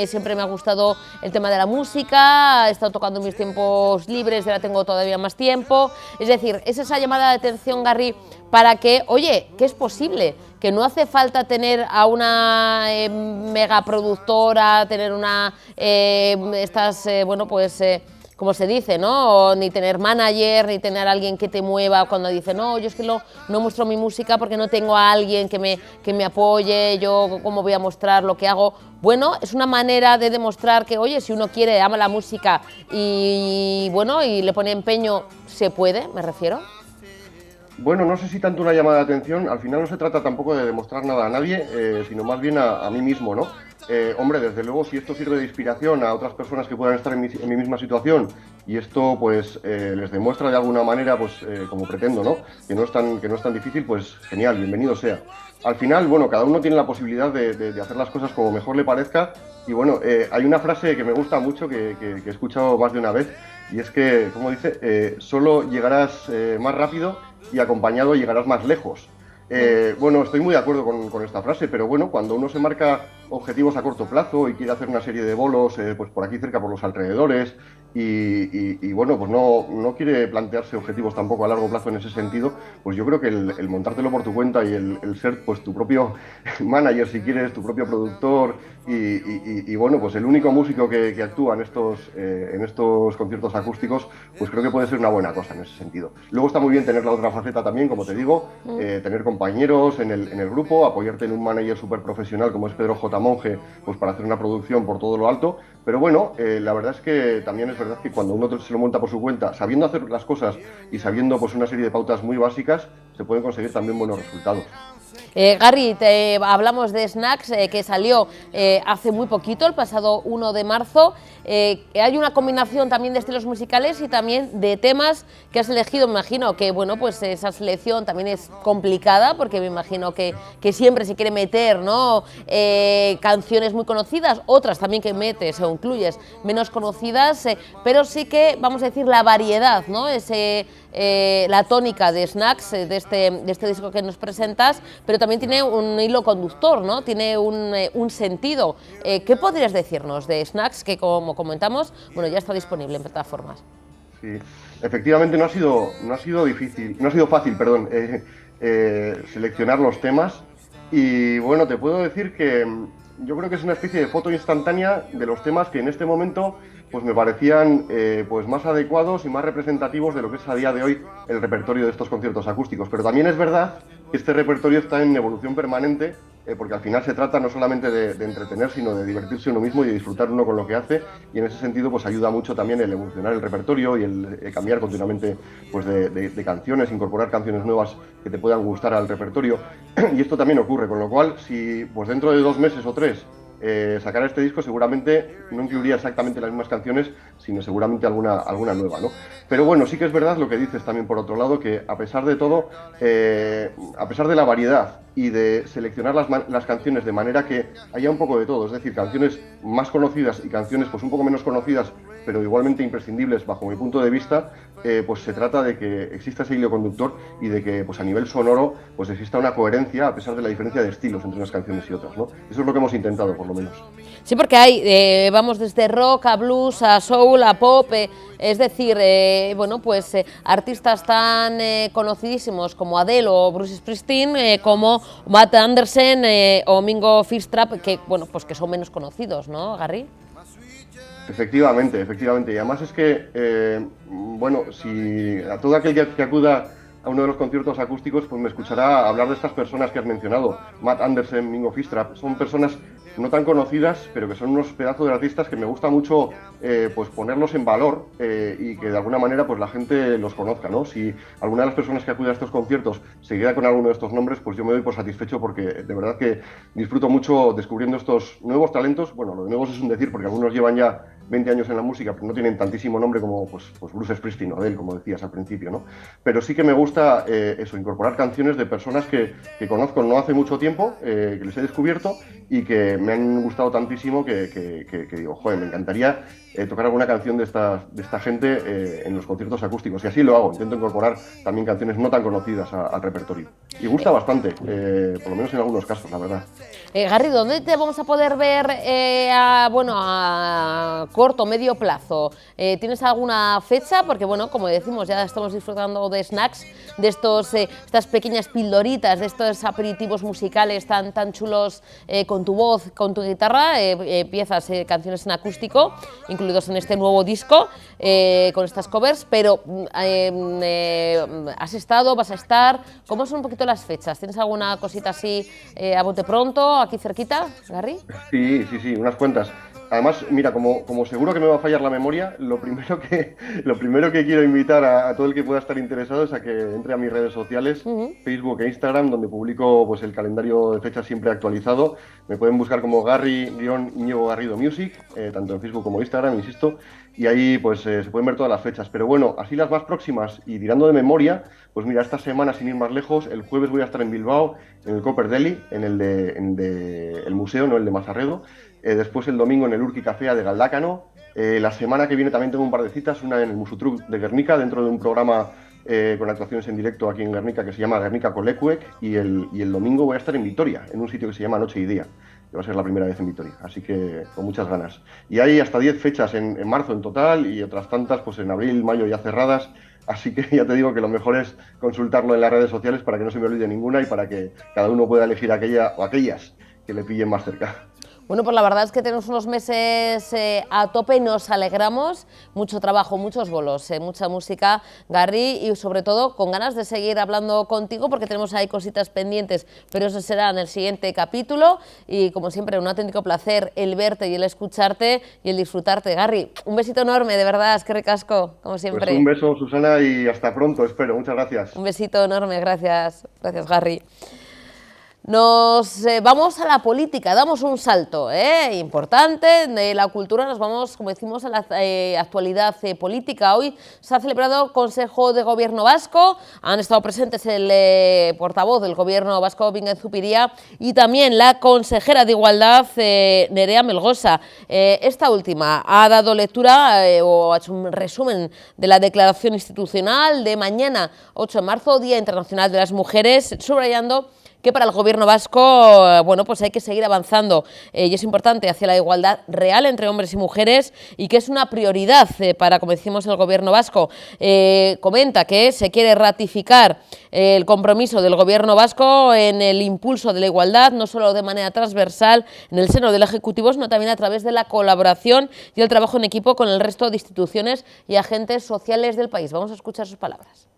siempre me ha gustado el tema de la música, he estado tocando en mis tiempos libres y ahora tengo todavía más tiempo. Es decir, es esa llamada de atención, Garry, para que, oye, que es posible, que no hace falta tener a una megaproductora, tener como se dice, ¿no? Ni tener manager, ni tener alguien que te mueva cuando dice, no, yo es que no muestro mi música porque no tengo a alguien que me apoye, yo cómo voy a mostrar lo que hago. Bueno, es una manera de demostrar que, oye, si uno quiere, ama la música y le pone empeño, se puede, me refiero. Bueno, no sé si tanto una llamada de atención, al final no se trata tampoco de demostrar nada a nadie, sino más bien a mí mismo, ¿no? Hombre, desde luego, si esto sirve de inspiración a otras personas que puedan estar en mi misma situación y esto pues les demuestra de alguna manera, pues como pretendo, ¿no?, que no es tan difícil, pues genial, bienvenido sea. Al final, bueno, cada uno tiene la posibilidad de hacer las cosas como mejor le parezca y bueno, hay una frase que me gusta mucho que he escuchado más de una vez y es que, como dice, solo llegarás más rápido y acompañado llegarás más lejos. Bueno, estoy muy de acuerdo con esta frase, pero bueno, cuando uno se marca objetivos a corto plazo y quiere hacer una serie de bolos pues por aquí cerca, por los alrededores, y bueno, pues no quiere plantearse objetivos tampoco a largo plazo en ese sentido, pues yo creo que el montártelo por tu cuenta y el ser pues tu propio manager, si quieres, tu propio productor y bueno, pues el único músico que actúa en estos conciertos acústicos, pues creo que puede ser una buena cosa en ese sentido. Luego está muy bien tener la otra faceta también, como te digo, tener compañeros en el grupo, apoyarte en un manager súper profesional como es Pedro J. Monge, pues para hacer una producción por todo lo alto, pero bueno, la verdad es que también es verdad que cuando uno se lo monta por su cuenta, sabiendo hacer las cosas y sabiendo pues una serie de pautas muy básicas, se pueden conseguir también buenos resultados. Gary, hablamos de Snacks, que salió hace muy poquito, el pasado 1 de marzo. Hay una combinación también de estilos musicales y también de temas que has elegido. Me imagino que bueno, pues esa selección también es complicada, porque me imagino que siempre se quiere meter, ¿no? Canciones muy conocidas, otras también que metes o incluyes menos conocidas, pero sí que, vamos a decir, la variedad, ¿no? La tónica de Snacks, de este disco que nos presentas, pero también tiene un hilo conductor, ¿no? Tiene un sentido. ¿Qué podrías decirnos de Snacks, que como comentamos, bueno, ya está disponible en plataformas? Sí, efectivamente no ha sido difícil, no ha sido fácil, perdón, seleccionar los temas, y bueno, te puedo decir que yo creo que es una especie de foto instantánea de los temas que en este momento pues me parecían pues más adecuados y más representativos de lo que es a día de hoy el repertorio de estos conciertos acústicos. Pero también es verdad que este repertorio está en evolución permanente, porque al final se trata no solamente de entretener, sino de divertirse uno mismo y de disfrutar uno con lo que hace, y en ese sentido pues ayuda mucho también el evolucionar el repertorio y el cambiar continuamente pues de canciones, incorporar canciones nuevas que te puedan gustar al repertorio, y esto también ocurre, con lo cual si pues dentro de 2 meses o 3 sacar este disco seguramente no incluiría exactamente las mismas canciones, sino seguramente alguna nueva, ¿no? Pero bueno, sí que es verdad lo que dices también por otro lado, que a pesar de todo, a pesar de la variedad y de seleccionar las canciones de manera que haya un poco de todo, es decir, canciones más conocidas y canciones pues un poco menos conocidas, pero igualmente imprescindibles bajo mi punto de vista, pues se trata de que exista ese hilo conductor y de que pues a nivel sonoro pues exista una coherencia a pesar de la diferencia de estilos entre unas canciones y otras, ¿no? Eso es lo que hemos intentado, por lo menos. Sí, porque hay, vamos desde rock a blues, a soul, a pop, es decir, bueno, pues artistas tan conocidísimos como Adele o Bruce Springsteen, como Matt Anderson o Mingo Fishtrap, que bueno, pues que son menos conocidos, ¿no, Gary? Efectivamente, efectivamente. Y además es que, bueno, si a todo aquel que acuda a uno de los conciertos acústicos, pues me escuchará hablar de estas personas que has mencionado, Matt Anderson, Mingo Fishtrap. Son personas no tan conocidas, pero que son unos pedazos de artistas que me gusta mucho pues ponerlos en valor y que de alguna manera pues la gente los conozca, ¿no? Si alguna de las personas que acude a estos conciertos se queda con alguno de estos nombres, pues yo me doy por satisfecho, porque de verdad que disfruto mucho descubriendo estos nuevos talentos. Bueno, lo de nuevos es un decir, porque algunos llevan ya 20 años en la música, pero no tienen tantísimo nombre como pues Bruce Springsteen o Adele, como decías al principio, ¿no? Pero sí que me gusta eso, incorporar canciones de personas que conozco no hace mucho tiempo, que les he descubierto y que me han gustado tantísimo que digo, joder, me encantaría tocar alguna canción de esta gente en los conciertos acústicos, y así lo hago. Intento incorporar también canciones no tan conocidas al repertorio, y gusta bastante, por lo menos en algunos casos, la verdad. Gary, ¿dónde te vamos a poder ver a corto, medio plazo? ¿Tienes alguna fecha? Porque bueno, como decimos, ya estamos disfrutando de Snacks, de estas pequeñas pildoritas, de estos aperitivos musicales tan chulos, con tu voz, con tu guitarra, piezas, canciones en acústico, incluidos en este nuevo disco, con estas covers, pero ¿has estado, vas a estar? ¿Cómo son un poquito las fechas? ¿Tienes alguna cosita así a bote pronto, aquí cerquita, Gary? Sí, unas cuantas. Además, mira, como seguro que me va a fallar la memoria, lo primero que quiero invitar a todo el que pueda estar interesado es a que entre a mis redes sociales, Facebook e Instagram, donde publico pues el calendario de fechas siempre actualizado. Me pueden buscar como Gary-Íñigo Garrido Music, tanto en Facebook como Instagram, insisto, y ahí pues se pueden ver todas las fechas. Pero bueno, así las más próximas y tirando de memoria, pues mira, esta semana, sin ir más lejos, el jueves voy a estar en Bilbao, en el Copper Deli, en el museo, no el de Mazarredo. Después el domingo en el Urki Café de Galdácano. La semana que viene también tengo un par de citas, una en el Musutruc de Guernica, dentro de un programa con actuaciones en directo aquí en Guernica que se llama Guernica Colekuek, y el domingo voy a estar en Vitoria, en un sitio que se llama Noche y Día, que va a ser la primera vez en Vitoria, así que con muchas ganas. Y hay hasta 10 fechas en marzo en total, y otras tantas pues en abril, mayo ya cerradas, así que ya te digo que lo mejor es consultarlo en las redes sociales para que no se me olvide ninguna y para que cada uno pueda elegir aquella o aquellas que le pillen más cerca. Bueno, pues la verdad es que tenemos unos meses a tope, nos alegramos, mucho trabajo, muchos bolos, mucha música, Garri, y sobre todo con ganas de seguir hablando contigo porque tenemos ahí cositas pendientes, pero eso será en el siguiente capítulo y como siempre un auténtico placer el verte y el escucharte y el disfrutarte. Garri, un besito enorme, de verdad, es que ricasco, como siempre. Pues un beso, Susana, y hasta pronto, espero. Muchas gracias. Un besito enorme, gracias, gracias Garri. Nos vamos a la política, damos un salto importante de la cultura, nos vamos, como decimos, a la actualidad política. Hoy se ha celebrado Consejo de Gobierno Vasco, han estado presentes el portavoz del Gobierno Vasco, Bingen Zupiria, y también la consejera de Igualdad, Nerea Melgosa. Esta última ha dado lectura o ha hecho un resumen de la declaración institucional de mañana, 8 de marzo, Día Internacional de las Mujeres, subrayando que para el Gobierno vasco, bueno, pues hay que seguir avanzando y es importante hacia la igualdad real entre hombres y mujeres y que es una prioridad para, como decimos, el Gobierno vasco. Comenta que se quiere ratificar el compromiso del Gobierno vasco en el impulso de la igualdad, no solo de manera transversal en el seno del Ejecutivo, sino también a través de la colaboración y el trabajo en equipo con el resto de instituciones y agentes sociales del país. Vamos a escuchar sus palabras.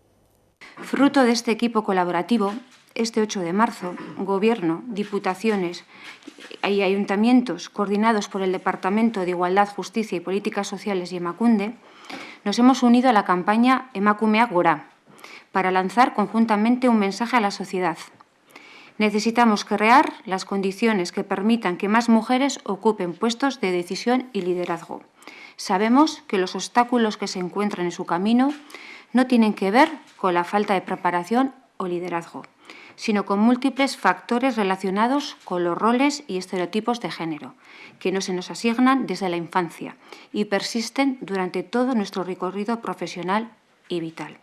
Fruto de este equipo colaborativo, este 8 de marzo, Gobierno, Diputaciones y Ayuntamientos, coordinados por el Departamento de Igualdad, Justicia y Políticas Sociales y Emakunde, nos hemos unido a la campaña Emakumeak Gora para lanzar conjuntamente un mensaje a la sociedad. Necesitamos crear las condiciones que permitan que más mujeres ocupen puestos de decisión y liderazgo. Sabemos que los obstáculos que se encuentran en su camino no tienen que ver con la falta de preparación o liderazgo, sino con múltiples factores relacionados con los roles y estereotipos de género, que no se nos asignan desde la infancia y persisten durante todo nuestro recorrido profesional y vital.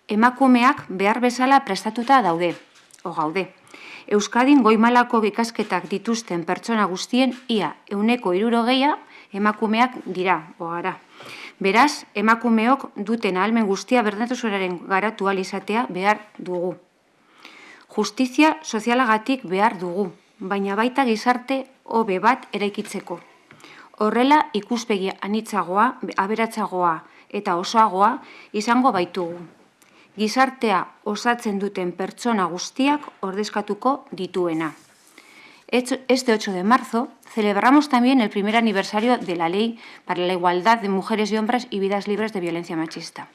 Emakumeak behar bezala prestatuta daude, o gaude. Euskadin goi mailako ikasketak dituzten pertsona guztien ia 60% emakumeak dira, o gara. Beraz, emakumeok duten ahalmen guztia berdintasunaren garatu ahal izatea behar dugu. Justizia sozialagatik behar dugu, baina baita gizarte hobe bat eraikitzeko. Horrela ikuspegi anitzagoa, aberatsagoa eta osoagoa izango baitugu. Gizartea osatzen duten pertsona guztiak ordezkatuko dituena. Este 8 de marzo celebramos también el primer aniversario de la Ley para la Igualdad de Mujeres y Hombres y Vidas Libres de Violencia Machista.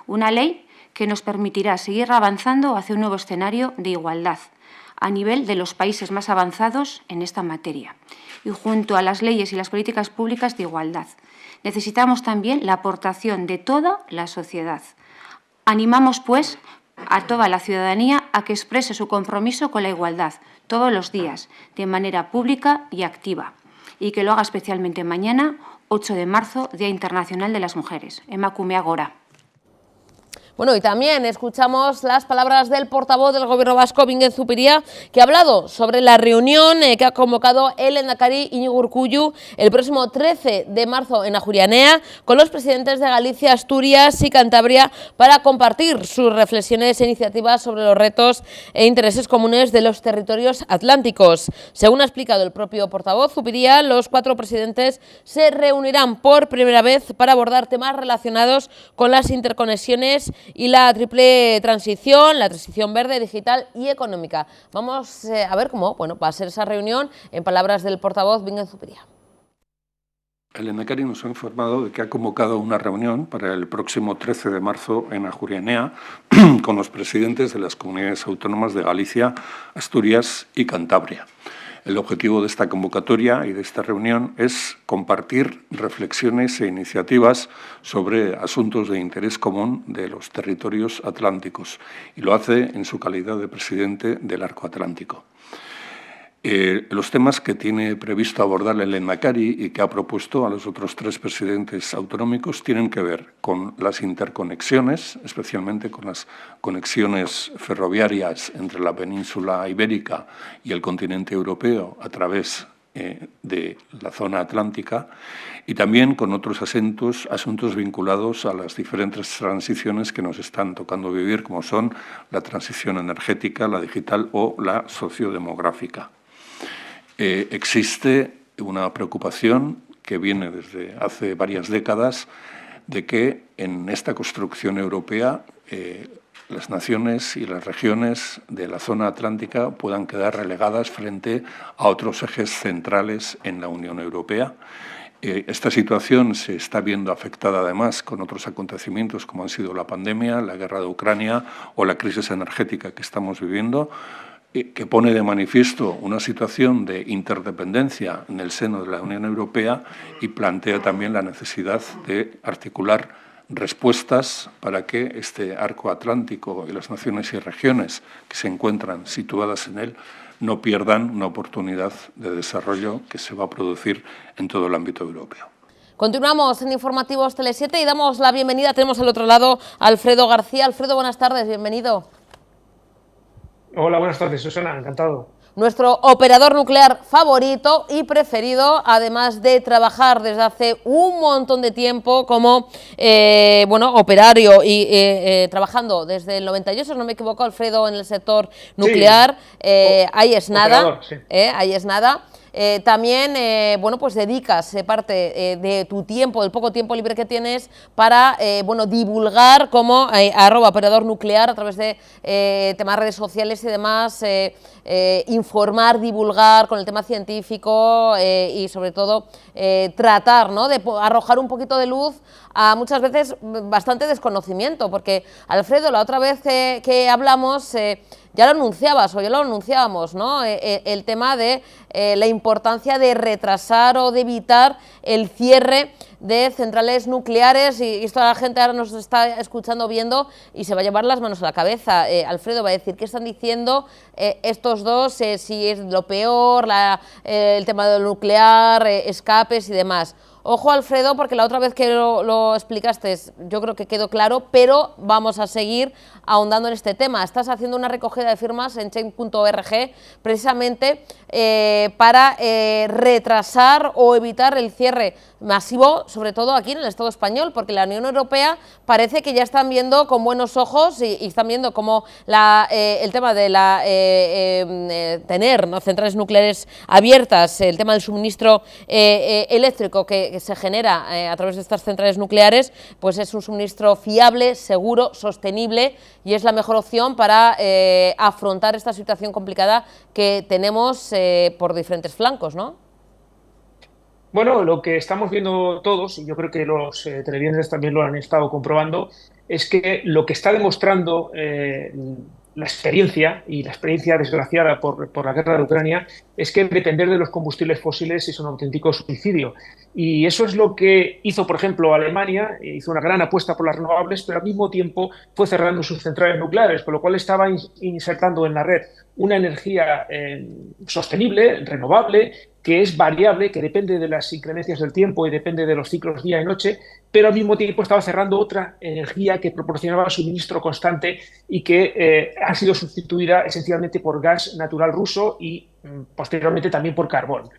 Una ley que nos permitirá seguir avanzando hacia un nuevo escenario de igualdad a nivel de los países más avanzados en esta materia. Y junto a las leyes y las políticas públicas de igualdad, necesitamos también la aportación de toda la sociedad. Animamos, pues, a toda la ciudadanía a que exprese su compromiso con la igualdad todos los días, de manera pública y activa, y que lo haga especialmente mañana, 8 de marzo, Día Internacional de las Mujeres. Emakumeak Gora. Bueno, y también escuchamos las palabras del portavoz del Gobierno vasco, Bingen Zupiria, que ha hablado sobre la reunión que ha convocado el lehendakari Iñigo Urkullu el próximo 13 de marzo en Ajuria Enea con los presidentes de Galicia, Asturias y Cantabria para compartir sus reflexiones e iniciativas sobre los retos e intereses comunes de los territorios atlánticos. Según ha explicado el propio portavoz Zupiria, los 4 presidentes se reunirán por primera vez para abordar temas relacionados con las interconexiones y la triple transición, la transición verde, digital y económica. Vamos a ver cómo va a ser esa reunión en palabras del portavoz Bingen Zupiria. El lehendakari nos ha informado de que ha convocado una reunión para el próximo 13 de marzo en Ajuria Enea con los presidentes de las comunidades autónomas de Galicia, Asturias y Cantabria. El objetivo de esta convocatoria y de esta reunión es compartir reflexiones e iniciativas sobre asuntos de interés común de los territorios atlánticos y lo hace en su calidad de presidente del Arco Atlántico. Los temas que tiene previsto abordar el lehendakari y que ha propuesto a los otros 3 presidentes autonómicos tienen que ver con las interconexiones, especialmente con las conexiones ferroviarias entre la península ibérica y el continente europeo a través de la zona atlántica y también con otros asuntos vinculados a las diferentes transiciones que nos están tocando vivir, como son la transición energética, la digital o la sociodemográfica. existe una preocupación que viene desde hace varias décadas de que en esta construcción europea las naciones y las regiones de la zona atlántica puedan quedar relegadas frente a otros ejes centrales en la Unión Europea. Esta situación se está viendo afectada además con otros acontecimientos como han sido la pandemia, la guerra de Ucrania o la crisis energética que estamos viviendo, que pone de manifiesto una situación de interdependencia en el seno de la Unión Europea y plantea también la necesidad de articular respuestas para que este arco atlántico y las naciones y regiones que se encuentran situadas en él no pierdan una oportunidad de desarrollo que se va a producir en todo el ámbito europeo. Continuamos en Informativos Tele7 y damos la bienvenida. Tenemos al otro lado a Alfredo García. Alfredo, buenas tardes, bienvenido. Hola, buenas tardes, Susana, encantado. Nuestro operador nuclear favorito y preferido, además de trabajar desde hace un montón de tiempo como operario y trabajando desde el 98, no me equivoco, Alfredo, en el sector nuclear. Sí. Ahí es nada, sí. Ahí es nada. También, pues dedicas parte de tu tiempo, del poco tiempo libre que tienes para, divulgar como @operador nuclear a través de temas redes sociales y demás, informar, divulgar con el tema científico y sobre todo tratar, ¿no?, de arrojar un poquito de luz a muchas veces bastante desconocimiento, porque Alfredo, la otra vez que hablamos, ya lo anunciabas o ya lo anunciábamos, ¿no? El tema de la importancia de retrasar o de evitar el cierre de centrales nucleares, y esto la gente ahora nos está escuchando, viendo y se va a llevar las manos a la cabeza. Alfredo va a decir, ¿qué están diciendo estos dos? Si es lo peor, el tema del nuclear, escapes y demás. Ojo, Alfredo, porque la otra vez que lo explicaste yo creo que quedó claro, pero vamos a seguir ahondando en este tema. Estás haciendo una recogida de firmas en change.org precisamente para retrasar o evitar el cierre masivo, sobre todo aquí en el Estado español, porque la Unión Europea parece que ya están viendo con buenos ojos y están viendo como el tema de tener, ¿no?, centrales nucleares abiertas, el tema del suministro eléctrico que se genera a través de estas centrales nucleares, pues es un suministro fiable, seguro, sostenible, y es la mejor opción para afrontar esta situación complicada que tenemos por diferentes flancos, ¿no? Bueno, lo que estamos viendo todos, y yo creo que los televidentes también lo han estado comprobando, es que lo que está demostrando la experiencia, y la experiencia desgraciada por la guerra de Ucrania, es que depender de los combustibles fósiles es un auténtico suicidio. Y eso es lo que hizo, por ejemplo, Alemania, hizo una gran apuesta por las renovables, pero al mismo tiempo fue cerrando sus centrales nucleares, con lo cual estaba insertando en la red una energía sostenible, renovable, que es variable, que depende de las inclemencias del tiempo y depende de los ciclos día y noche, pero al mismo tiempo estaba cerrando otra energía que proporcionaba suministro constante y que ha sido sustituida esencialmente por gas natural ruso y posteriormente también por carbón.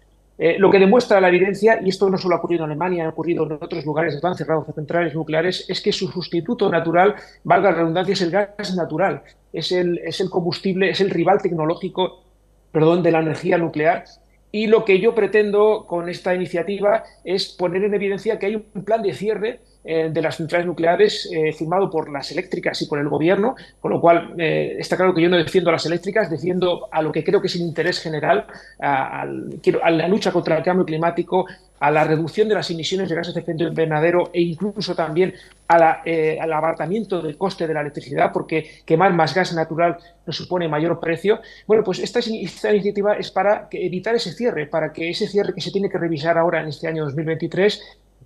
Lo que demuestra la evidencia, y esto no solo ha ocurrido en Alemania, ha ocurrido en otros lugares donde han cerrado centrales nucleares, es que su sustituto natural, valga la redundancia, es el gas natural, es el combustible, es el rival tecnológico, de la energía nuclear. Y lo que yo pretendo con esta iniciativa es poner en evidencia que hay un plan de cierre de las centrales nucleares firmado por las eléctricas y por el gobierno, con lo cual está claro que yo no defiendo a las eléctricas, defiendo a lo que creo que es el interés general, a la lucha contra el cambio climático, a la reducción de las emisiones de gases de efecto invernadero e incluso también al abaratamiento del coste de la electricidad, porque quemar más gas natural nos supone mayor precio. Bueno, pues esta iniciativa es para evitar ese cierre, para que ese cierre que se tiene que revisar ahora en este año 2023,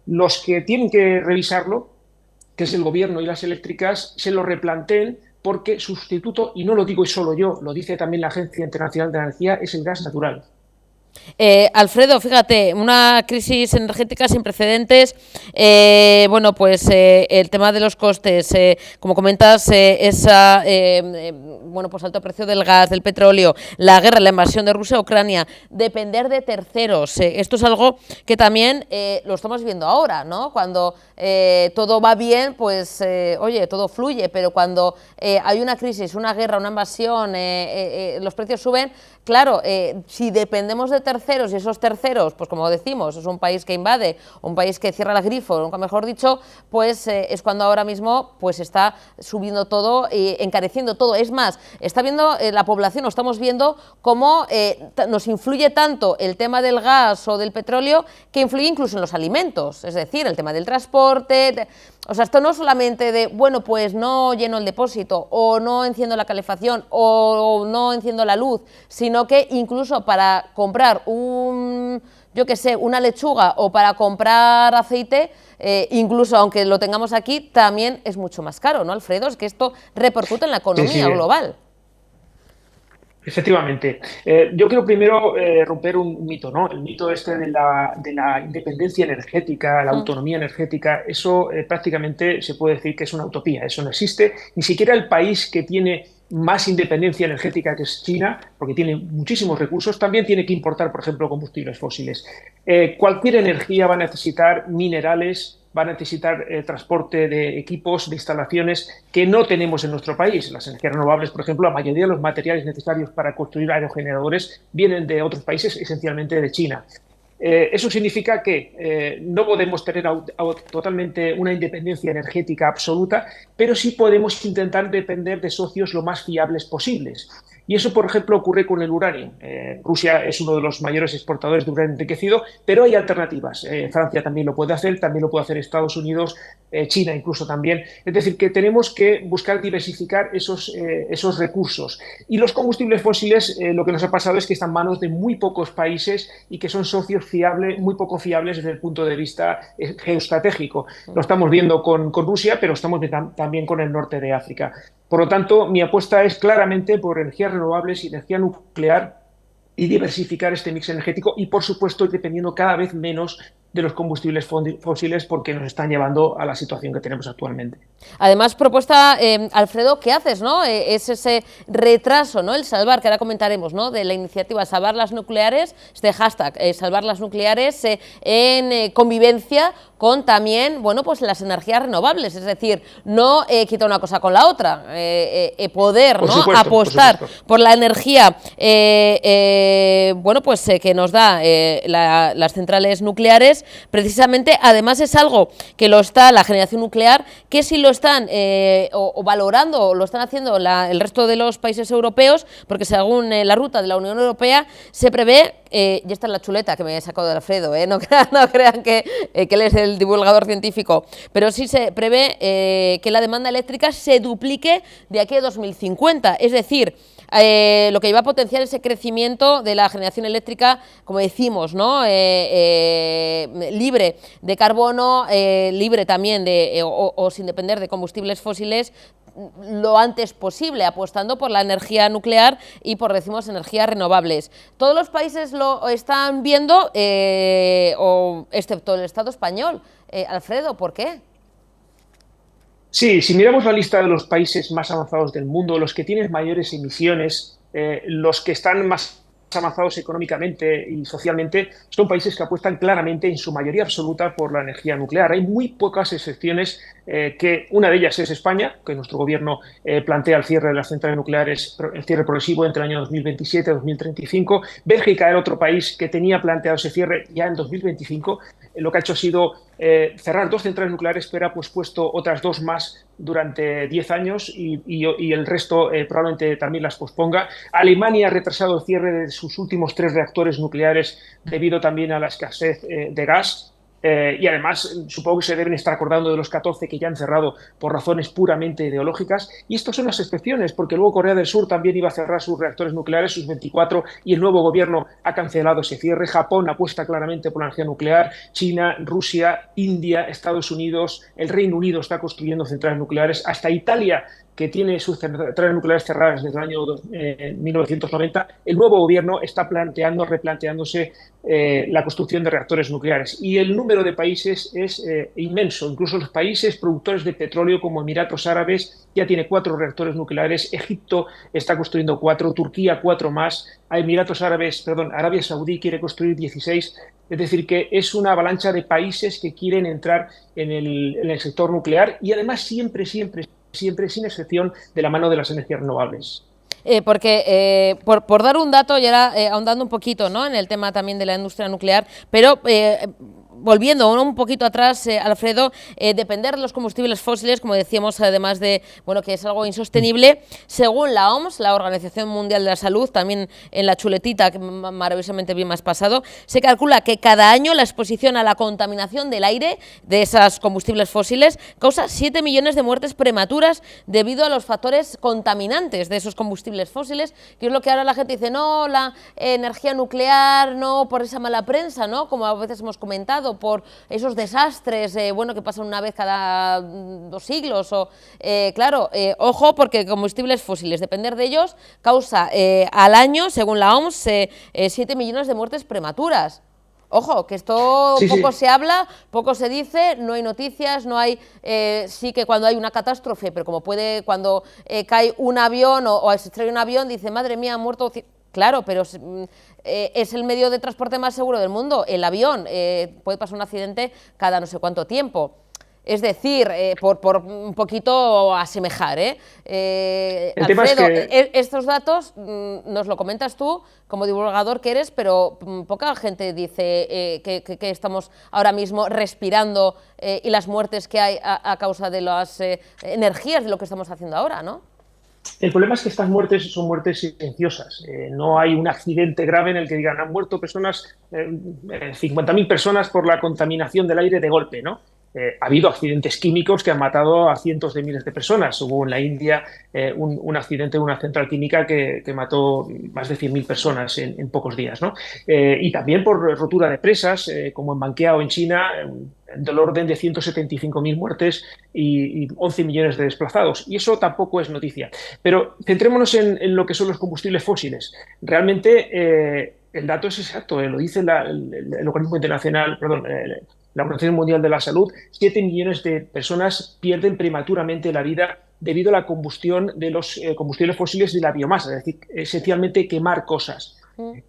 los que tienen que revisarlo, que es el gobierno y las eléctricas, se lo replanteen, porque su sustituto, y no lo digo solo yo, lo dice también la Agencia Internacional de la Energía, es el gas natural. Alfredo, fíjate, una crisis energética sin precedentes, el tema de los costes, como comentas, alto precio del gas, del petróleo, la guerra, la invasión de Rusia a Ucrania, depender de terceros, esto es algo que también lo estamos viendo ahora, ¿no? Cuando todo va bien, pues todo fluye, pero cuando hay una crisis, una guerra, una invasión, los precios suben, claro, si dependemos de de terceros, y esos terceros, pues como decimos, es un país que invade, un país que cierra el grifo, nunca mejor dicho, pues es cuando ahora mismo pues está subiendo todo y encareciendo todo. Es más, está viendo la población, o estamos viendo cómo nos influye tanto el tema del gas o del petróleo que influye incluso en los alimentos, es decir, el tema del transporte. O sea, esto no solamente de, bueno, pues no lleno el depósito o no enciendo la calefacción o no enciendo la luz, sino que incluso para comprar yo qué sé, una lechuga o para comprar aceite, incluso aunque lo tengamos aquí, también es mucho más caro, ¿no, Alfredo? Es que esto repercute en la economía global. Efectivamente. Yo quiero primero romper un mito, ¿no? El mito este de la independencia energética, la autonomía energética, eso prácticamente se puede decir que es una utopía, eso no existe. Ni siquiera el país que tiene más independencia energética, que es China, porque tiene muchísimos recursos, también tiene que importar, por ejemplo, combustibles fósiles. Cualquier energía va a necesitar minerales, va a necesitar transporte de equipos, de instalaciones que no tenemos en nuestro país. Las energías renovables, por ejemplo, la mayoría de los materiales necesarios para construir aerogeneradores vienen de otros países, esencialmente de China. Eso significa que no podemos tener totalmente una independencia energética absoluta, pero sí podemos intentar depender de socios lo más fiables posibles. Y eso, por ejemplo, ocurre con el uranio. Rusia es uno de los mayores exportadores de uranio enriquecido, pero hay alternativas. Francia también lo puede hacer Estados Unidos, China incluso también. Es decir, que tenemos que buscar diversificar esos recursos. Y los combustibles fósiles, lo que nos ha pasado es que están en manos de muy pocos países y que son socios muy poco fiables desde el punto de vista geoestratégico. Lo estamos viendo con Rusia, pero estamos viendo también con el norte de África. Por lo tanto, mi apuesta es claramente por energías renovables y energía nuclear y diversificar este mix energético y, por supuesto, ir dependiendo cada vez menos de los combustibles fósiles porque nos están llevando a la situación que tenemos actualmente. Además, propuesta, Alfredo, ¿qué haces, no? Es ese retraso, ¿no? El salvar, que ahora comentaremos, ¿no? De la iniciativa Salvar las Nucleares, este hashtag, Salvar las Nucleares, en convivencia con también, bueno, pues las energías renovables, es decir, no quitar una cosa con la otra, poder, ¿no? Apostar por la energía, bueno, pues que nos da las centrales nucleares. Precisamente, además es algo que lo está la generación nuclear, que si lo están o valorando, o lo están haciendo el resto de los países europeos, porque según la ruta de la Unión Europea se prevé, y esta es la chuleta que me he sacado de Alfredo, no crean que él es el divulgador científico, pero sí se prevé que la demanda eléctrica se duplique de aquí a 2050, es decir, lo que va a potenciar ese crecimiento de la generación eléctrica, como decimos, ¿no? Libre de carbono, libre también o sin depender de combustibles fósiles lo antes posible, apostando por la energía nuclear y por, decimos, energías renovables. Todos los países lo están viendo, excepto el Estado español. Alfredo, ¿por qué? Sí, si miramos la lista de los países más avanzados del mundo, los que tienen mayores emisiones, los que están más avanzados económicamente y socialmente, son países que apuestan claramente en su mayoría absoluta por la energía nuclear. Hay muy pocas excepciones, que una de ellas es España, que nuestro gobierno plantea el cierre de las centrales nucleares, el cierre progresivo entre el año 2027 y 2035. Bélgica era otro país que tenía planteado ese cierre ya en 2025. Lo que ha hecho ha sido cerrar 2 centrales nucleares, pero ha puesto otras 2 más durante 10 años y el resto probablemente también las posponga. Alemania ha retrasado el cierre de sus últimos 3 reactores nucleares debido también a la escasez de gas. Y además supongo que se deben estar acordando de los 14 que ya han cerrado por razones puramente ideológicas, y estas son las excepciones, porque luego Corea del Sur también iba a cerrar sus reactores nucleares, sus 24, y el nuevo gobierno ha cancelado ese cierre. Japón apuesta claramente por la energía nuclear, China, Rusia, India, Estados Unidos, el Reino Unido está construyendo centrales nucleares, hasta Italia, que tiene sus centrales nucleares cerradas desde el año 1990, el nuevo gobierno está replanteándose la construcción de reactores nucleares. Y el número de países es inmenso. Incluso los países productores de petróleo como Emiratos Árabes ya tiene 4 reactores nucleares, Egipto está construyendo 4, Turquía 4 más, Arabia Saudí quiere construir 16. Es decir, que es una avalancha de países que quieren entrar en el sector nuclear y además siempre, sin excepción, de la mano de las energías renovables. Porque por dar un dato y ahora ahondando un poquito, ¿no?, en el tema también de la industria nuclear, pero volviendo un poquito atrás, Alfredo, depender de los combustibles fósiles, como decíamos, además de que es algo insostenible, según la OMS, la Organización Mundial de la Salud, también en la chuletita que maravillosamente bien me has pasado, se calcula que cada año la exposición a la contaminación del aire de esos combustibles fósiles causa 7 millones de muertes prematuras debido a los factores contaminantes de esos combustibles fósiles, que es lo que ahora la gente dice, no, la energía nuclear, no, por esa mala prensa, ¿no?, como a veces hemos comentado, por esos desastres, que pasan una vez cada 2 siglos, o claro, ojo, porque combustibles fósiles, depender de ellos, causa al año, según la OMS, 7 millones de muertes prematuras. Ojo, que esto poco se habla, poco se dice, no hay noticias, no hay, sí que cuando hay una catástrofe, pero como cuando cae un avión o se estrella un avión, dice, madre mía, han muerto... Claro, pero es el medio de transporte más seguro del mundo, el avión, puede pasar un accidente cada no sé cuánto tiempo. Es decir, por un poquito asemejar, Alfredo, estos datos nos lo comentas tú como divulgador que eres, pero poca gente dice que estamos ahora mismo respirando y las muertes que hay a causa de las energías de lo que estamos haciendo ahora, ¿no? El problema es que estas muertes son muertes silenciosas. No hay un accidente grave en el que digan han muerto personas, 50.000 personas por la contaminación del aire de golpe, ¿no? Ha habido accidentes químicos que han matado a cientos de miles de personas. Hubo en la India un accidente en una central química que mató más de 100.000 personas en pocos días, ¿no? Y también por rotura de presas, como en Banqiao, en China, del orden de 175.000 muertes y 11 millones de desplazados. Y eso tampoco es noticia. Pero centrémonos en lo que son los combustibles fósiles. Realmente el dato es exacto, lo dice el organismo internacional, perdón, la Organización Mundial de la Salud. 7 millones de personas pierden prematuramente la vida debido a la combustión de los combustibles fósiles de la biomasa, es decir, esencialmente quemar cosas.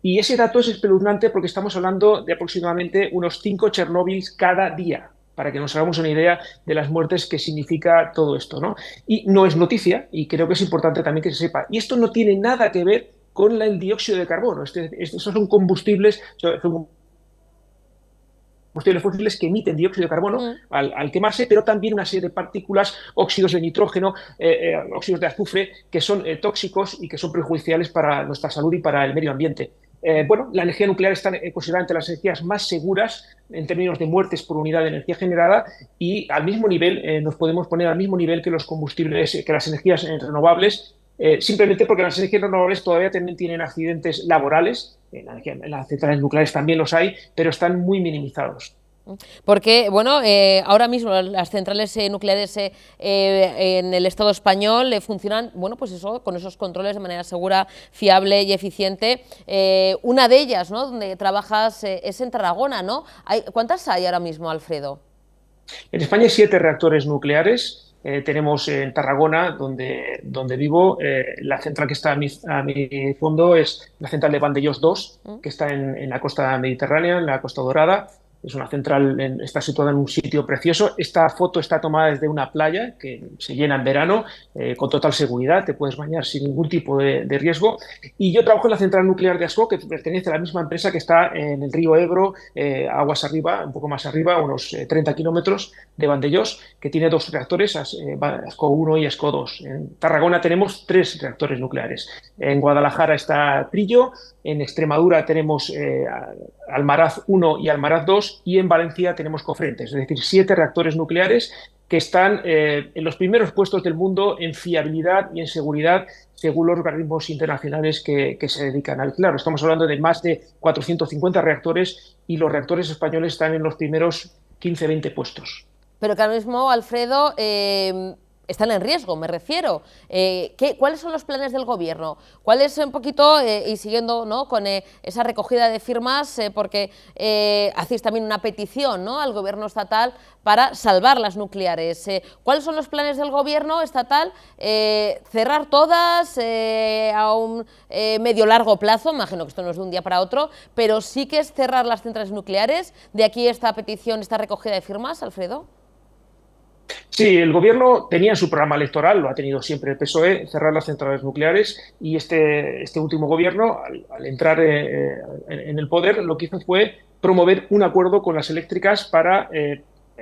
Y ese dato es espeluznante porque estamos hablando de aproximadamente unos 5 Chernóbils cada día, para que nos hagamos una idea de las muertes que significa todo esto, ¿no? Y no es noticia, y creo que es importante también que se sepa. Y esto no tiene nada que ver con el dióxido de carbono. Estos son combustibles fósiles que emiten dióxido de carbono al quemarse, pero también una serie de partículas, óxidos de nitrógeno, óxidos de azufre, que son tóxicos y que son perjudiciales para nuestra salud y para el medio ambiente. La energía nuclear está considerada entre las energías más seguras en términos de muertes por unidad de energía generada y al mismo nivel, nos podemos poner al mismo nivel que los combustibles, que las energías renovables, simplemente porque las energías renovables todavía también tienen accidentes laborales, en las centrales nucleares también los hay, pero están muy minimizados. Porque, ahora mismo las centrales nucleares en el Estado español funcionan, pues eso, con esos controles de manera segura, fiable y eficiente. Una de ellas, ¿no?, donde trabajas es en Tarragona, ¿no? ¿Cuántas hay ahora mismo, Alfredo? En España hay 7 reactores nucleares. Tenemos en Tarragona, donde vivo, la central que está a mi fondo es la central de Vandellós 2, que está en la costa mediterránea, en la Costa Dorada. Es una central, está situada en un sitio precioso. Esta foto está tomada desde una playa que se llena en verano con total seguridad, te puedes bañar sin ningún tipo de riesgo. Y yo trabajo en la central nuclear de Ascó, que pertenece a la misma empresa que está en el río Ebro, aguas arriba, un poco más arriba, unos 30 kilómetros de Vandellós, que tiene 2 reactores, Ascó 1 y Ascó 2. En Tarragona tenemos 3 reactores nucleares. En Guadalajara está Trillo, en Extremadura tenemos Almaraz 1 y Almaraz 2, y en Valencia tenemos Cofrentes, es decir, 7 reactores nucleares que están en los primeros puestos del mundo en fiabilidad y en seguridad, según los organismos internacionales que se dedican al claro. Estamos hablando de más de 450 reactores y los reactores españoles están en los primeros 15-20 puestos. Pero que ahora mismo, Alfredo, están en riesgo, me refiero. ¿Cuáles son los planes del Gobierno? ¿Cuál es un poquito, y siguiendo, ¿no?, con esa recogida de firmas, porque hacéis también una petición, ¿no?, al Gobierno estatal para salvar las nucleares? ¿Cuáles son los planes del Gobierno estatal? ¿Cerrar todas a un medio largo plazo? Imagino que esto no es de un día para otro, pero sí que es cerrar las centrales nucleares. ¿De aquí esta petición, esta recogida de firmas, Alfredo? Sí, el Gobierno tenía en su programa electoral, lo ha tenido siempre el PSOE, cerrar las centrales nucleares, y este último Gobierno, al entrar en el poder, lo que hizo fue promover un acuerdo con las eléctricas para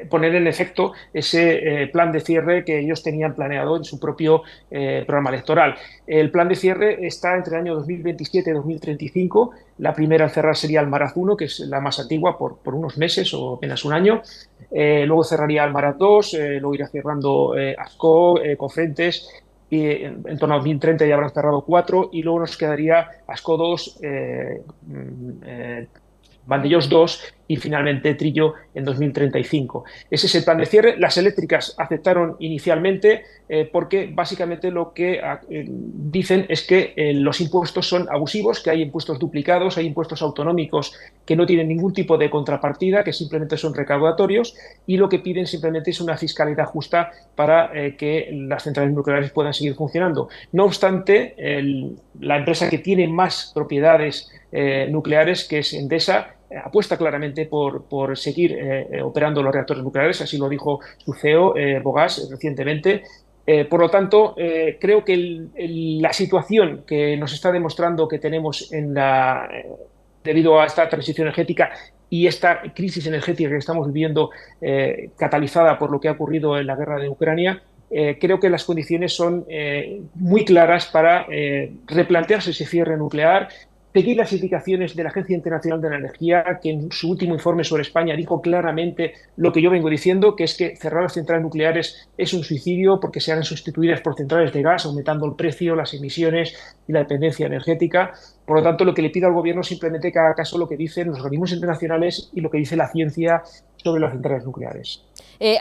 poner en efecto ese plan de cierre que ellos tenían planeado en su propio programa electoral. El plan de cierre está entre el año 2027 y 2035. La primera en cerrar sería Almaraz 1, que es la más antigua, por unos meses o apenas un año. Luego cerraría Almaraz 2, luego irá cerrando Ascó, Cofrentes, y en torno a 2030 ya habrán cerrado 4, y luego nos quedaría Ascó 2, Vandellós 2 y finalmente Trillo en 2035. Ese es el plan de cierre. Las eléctricas aceptaron inicialmente porque básicamente lo que dicen es que los impuestos son abusivos, que hay impuestos duplicados, hay impuestos autonómicos que no tienen ningún tipo de contrapartida, que simplemente son recaudatorios, y lo que piden simplemente es una fiscalidad justa para que las centrales nucleares puedan seguir funcionando. No obstante, la empresa que tiene más propiedades nucleares, que es Endesa, apuesta claramente por seguir operando los reactores nucleares, así lo dijo su CEO, Bogas, recientemente. Por lo tanto, creo que la situación que nos está demostrando que tenemos debido a esta transición energética y esta crisis energética que estamos viviendo, catalizada por lo que ha ocurrido en la guerra de Ucrania, creo que las condiciones son muy claras para replantearse ese cierre nuclear, seguir las indicaciones de la Agencia Internacional de la Energía, que en su último informe sobre España dijo claramente lo que yo vengo diciendo, que es que cerrar las centrales nucleares es un suicidio porque se han sustituidas por centrales de gas, aumentando el precio, las emisiones y la dependencia energética. Por lo tanto, lo que le pido al Gobierno es simplemente que haga caso a lo que dicen los organismos internacionales y lo que dice la ciencia sobre las centrales nucleares.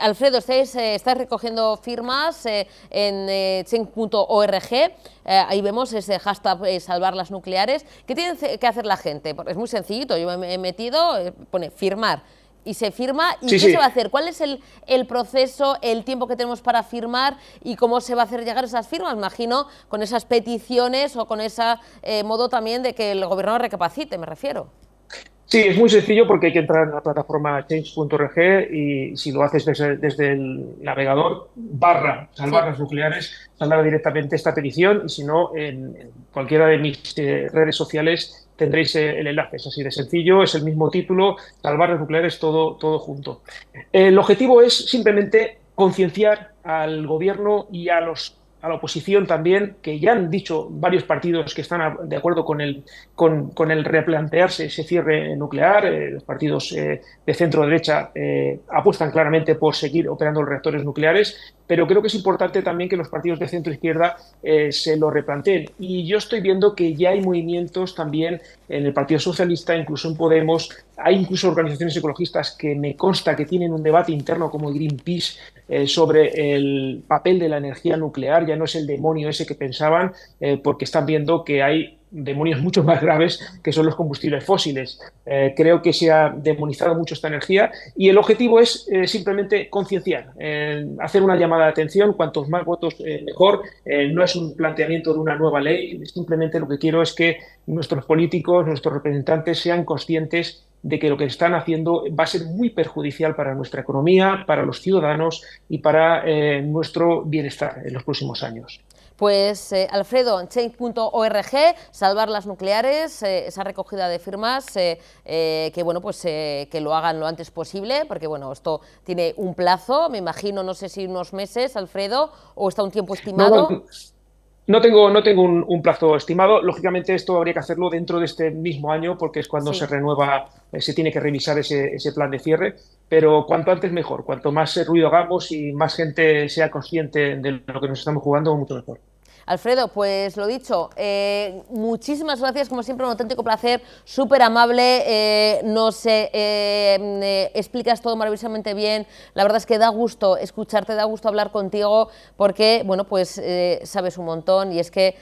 Alfredo, estáis recogiendo firmas en change.org, ahí vemos ese hashtag salvar las nucleares. ¿Qué tiene que hacer la gente? Porque es muy sencillito, yo me he metido, pone firmar, y se firma. ¿Y qué se va a hacer? ¿Cuál es el proceso, el tiempo que tenemos para firmar y cómo se va a hacer llegar esas firmas? Imagino con esas peticiones o con ese modo también de que el Gobierno recapacite, me refiero. Sí, es muy sencillo porque hay que entrar en la plataforma change.org y si lo haces desde el navegador /salvar las nucleares, saldrá directamente esta petición, y si no, en cualquiera de mis redes sociales tendréis el enlace. Es así de sencillo, es el mismo título, salvar las nucleares, todo junto. El objetivo es simplemente concienciar al Gobierno y a la oposición también, que ya han dicho varios partidos que están de acuerdo con el replantearse ese cierre nuclear. Los partidos de centro-derecha apuestan claramente por seguir operando los reactores nucleares, pero creo que es importante también que los partidos de centro-izquierda se lo replanteen. Y yo estoy viendo que ya hay movimientos también en el Partido Socialista, incluso en Podemos. Hay incluso organizaciones ecologistas que me consta que tienen un debate interno como Greenpeace sobre el papel de la energía nuclear. Ya no es el demonio ese que pensaban, porque están viendo que hay demonios mucho más graves, que son los combustibles fósiles. Creo que se ha demonizado mucho esta energía y el objetivo es simplemente concienciar, hacer una llamada de atención, cuantos más votos mejor. No es un planteamiento de una nueva ley, simplemente lo que quiero es que nuestros políticos, nuestros representantes sean conscientes de que lo que están haciendo va a ser muy perjudicial para nuestra economía, para los ciudadanos y para nuestro bienestar en los próximos años. Pues Alfredo, change.org, salvar las nucleares, esa recogida de firmas, que bueno, pues que lo hagan lo antes posible, porque bueno, esto tiene un plazo, me imagino, no sé si unos meses, Alfredo, o está un tiempo estimado. No tengo un plazo estimado. Lógicamente esto habría que hacerlo dentro de este mismo año, porque es cuando se renueva, se tiene que revisar ese plan de cierre, pero cuanto antes mejor. Cuanto más ruido hagamos y más gente sea consciente de lo que nos estamos jugando, mucho mejor. Alfredo, pues lo dicho, muchísimas gracias, como siempre, un auténtico placer, súper amable, nos explicas todo maravillosamente bien, la verdad es que da gusto escucharte, da gusto hablar contigo, porque, bueno, pues sabes un montón y es que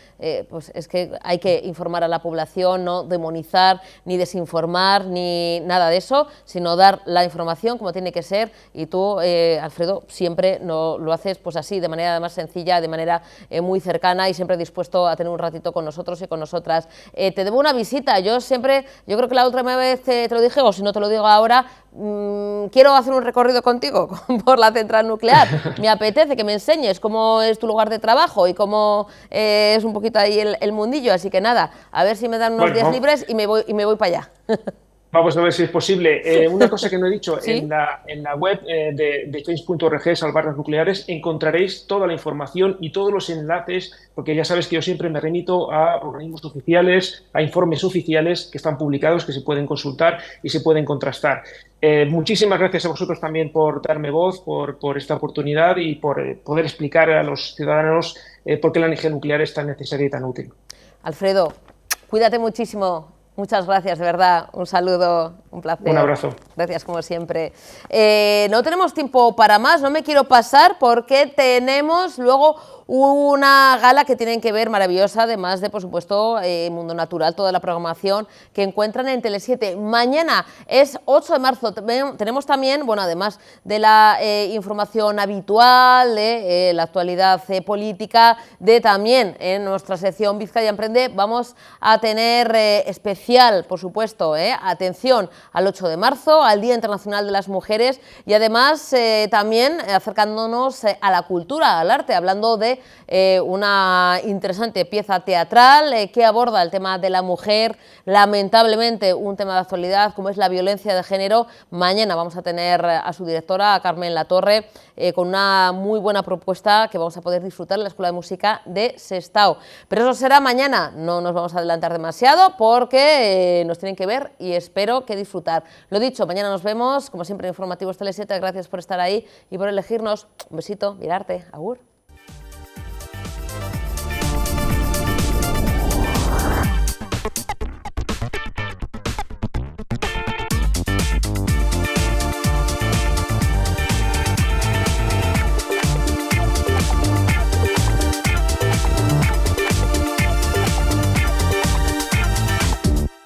hay que informar a la población, no demonizar, ni desinformar, ni nada de eso, sino dar la información como tiene que ser, y tú, Alfredo, siempre lo haces pues así, de manera más sencilla, de manera muy cercana, cercana y siempre dispuesto a tener un ratito con nosotros y con nosotras. Te debo una visita, yo creo que la última vez te lo dije, o si no te lo digo ahora, quiero hacer un recorrido contigo por la central nuclear. Me apetece que me enseñes cómo es tu lugar de trabajo y cómo es un poquito ahí el mundillo, así que nada, a ver si me dan unos días libres y me voy para allá. Vamos a ver si es posible. Una cosa que no he dicho, ¿Sí? en la web de change.org, Salvar las Nucleares, encontraréis toda la información y todos los enlaces, porque ya sabes que yo siempre me remito a organismos oficiales, a informes oficiales que están publicados, que se pueden consultar y se pueden contrastar. Muchísimas gracias a vosotros también por darme voz, por esta oportunidad y por poder explicar a los ciudadanos por qué la energía nuclear es tan necesaria y tan útil. Alfredo, cuídate muchísimo. Muchas gracias, de verdad. Un saludo, un placer. Un abrazo. Gracias, como siempre. No tenemos tiempo para más, no me quiero pasar porque tenemos luego una gala que tienen que ver maravillosa, además de, por supuesto, Mundo Natural, toda la programación que encuentran en Tele7. Mañana es 8 de marzo, tenemos también, bueno, además de la información habitual, de la actualidad política, de también en nuestra sección Vizcaya Emprende, vamos a tener especial, por supuesto, atención al 8 de marzo, al Día Internacional de las Mujeres y además también acercándonos a la cultura, al arte, hablando de una interesante pieza teatral que aborda el tema de la mujer, lamentablemente un tema de actualidad como es la violencia de género. Mañana vamos a tener a su directora, a Carmen Latorre, con una muy buena propuesta que vamos a poder disfrutar en la Escuela de Música de Sestao. Pero eso será mañana, no nos vamos a adelantar demasiado porque nos tienen que ver y espero que disfrutar. Lo dicho, mañana nos vemos, como siempre, en Informativos Tele7. Gracias por estar ahí y por elegirnos. Un besito, mirarte, agur.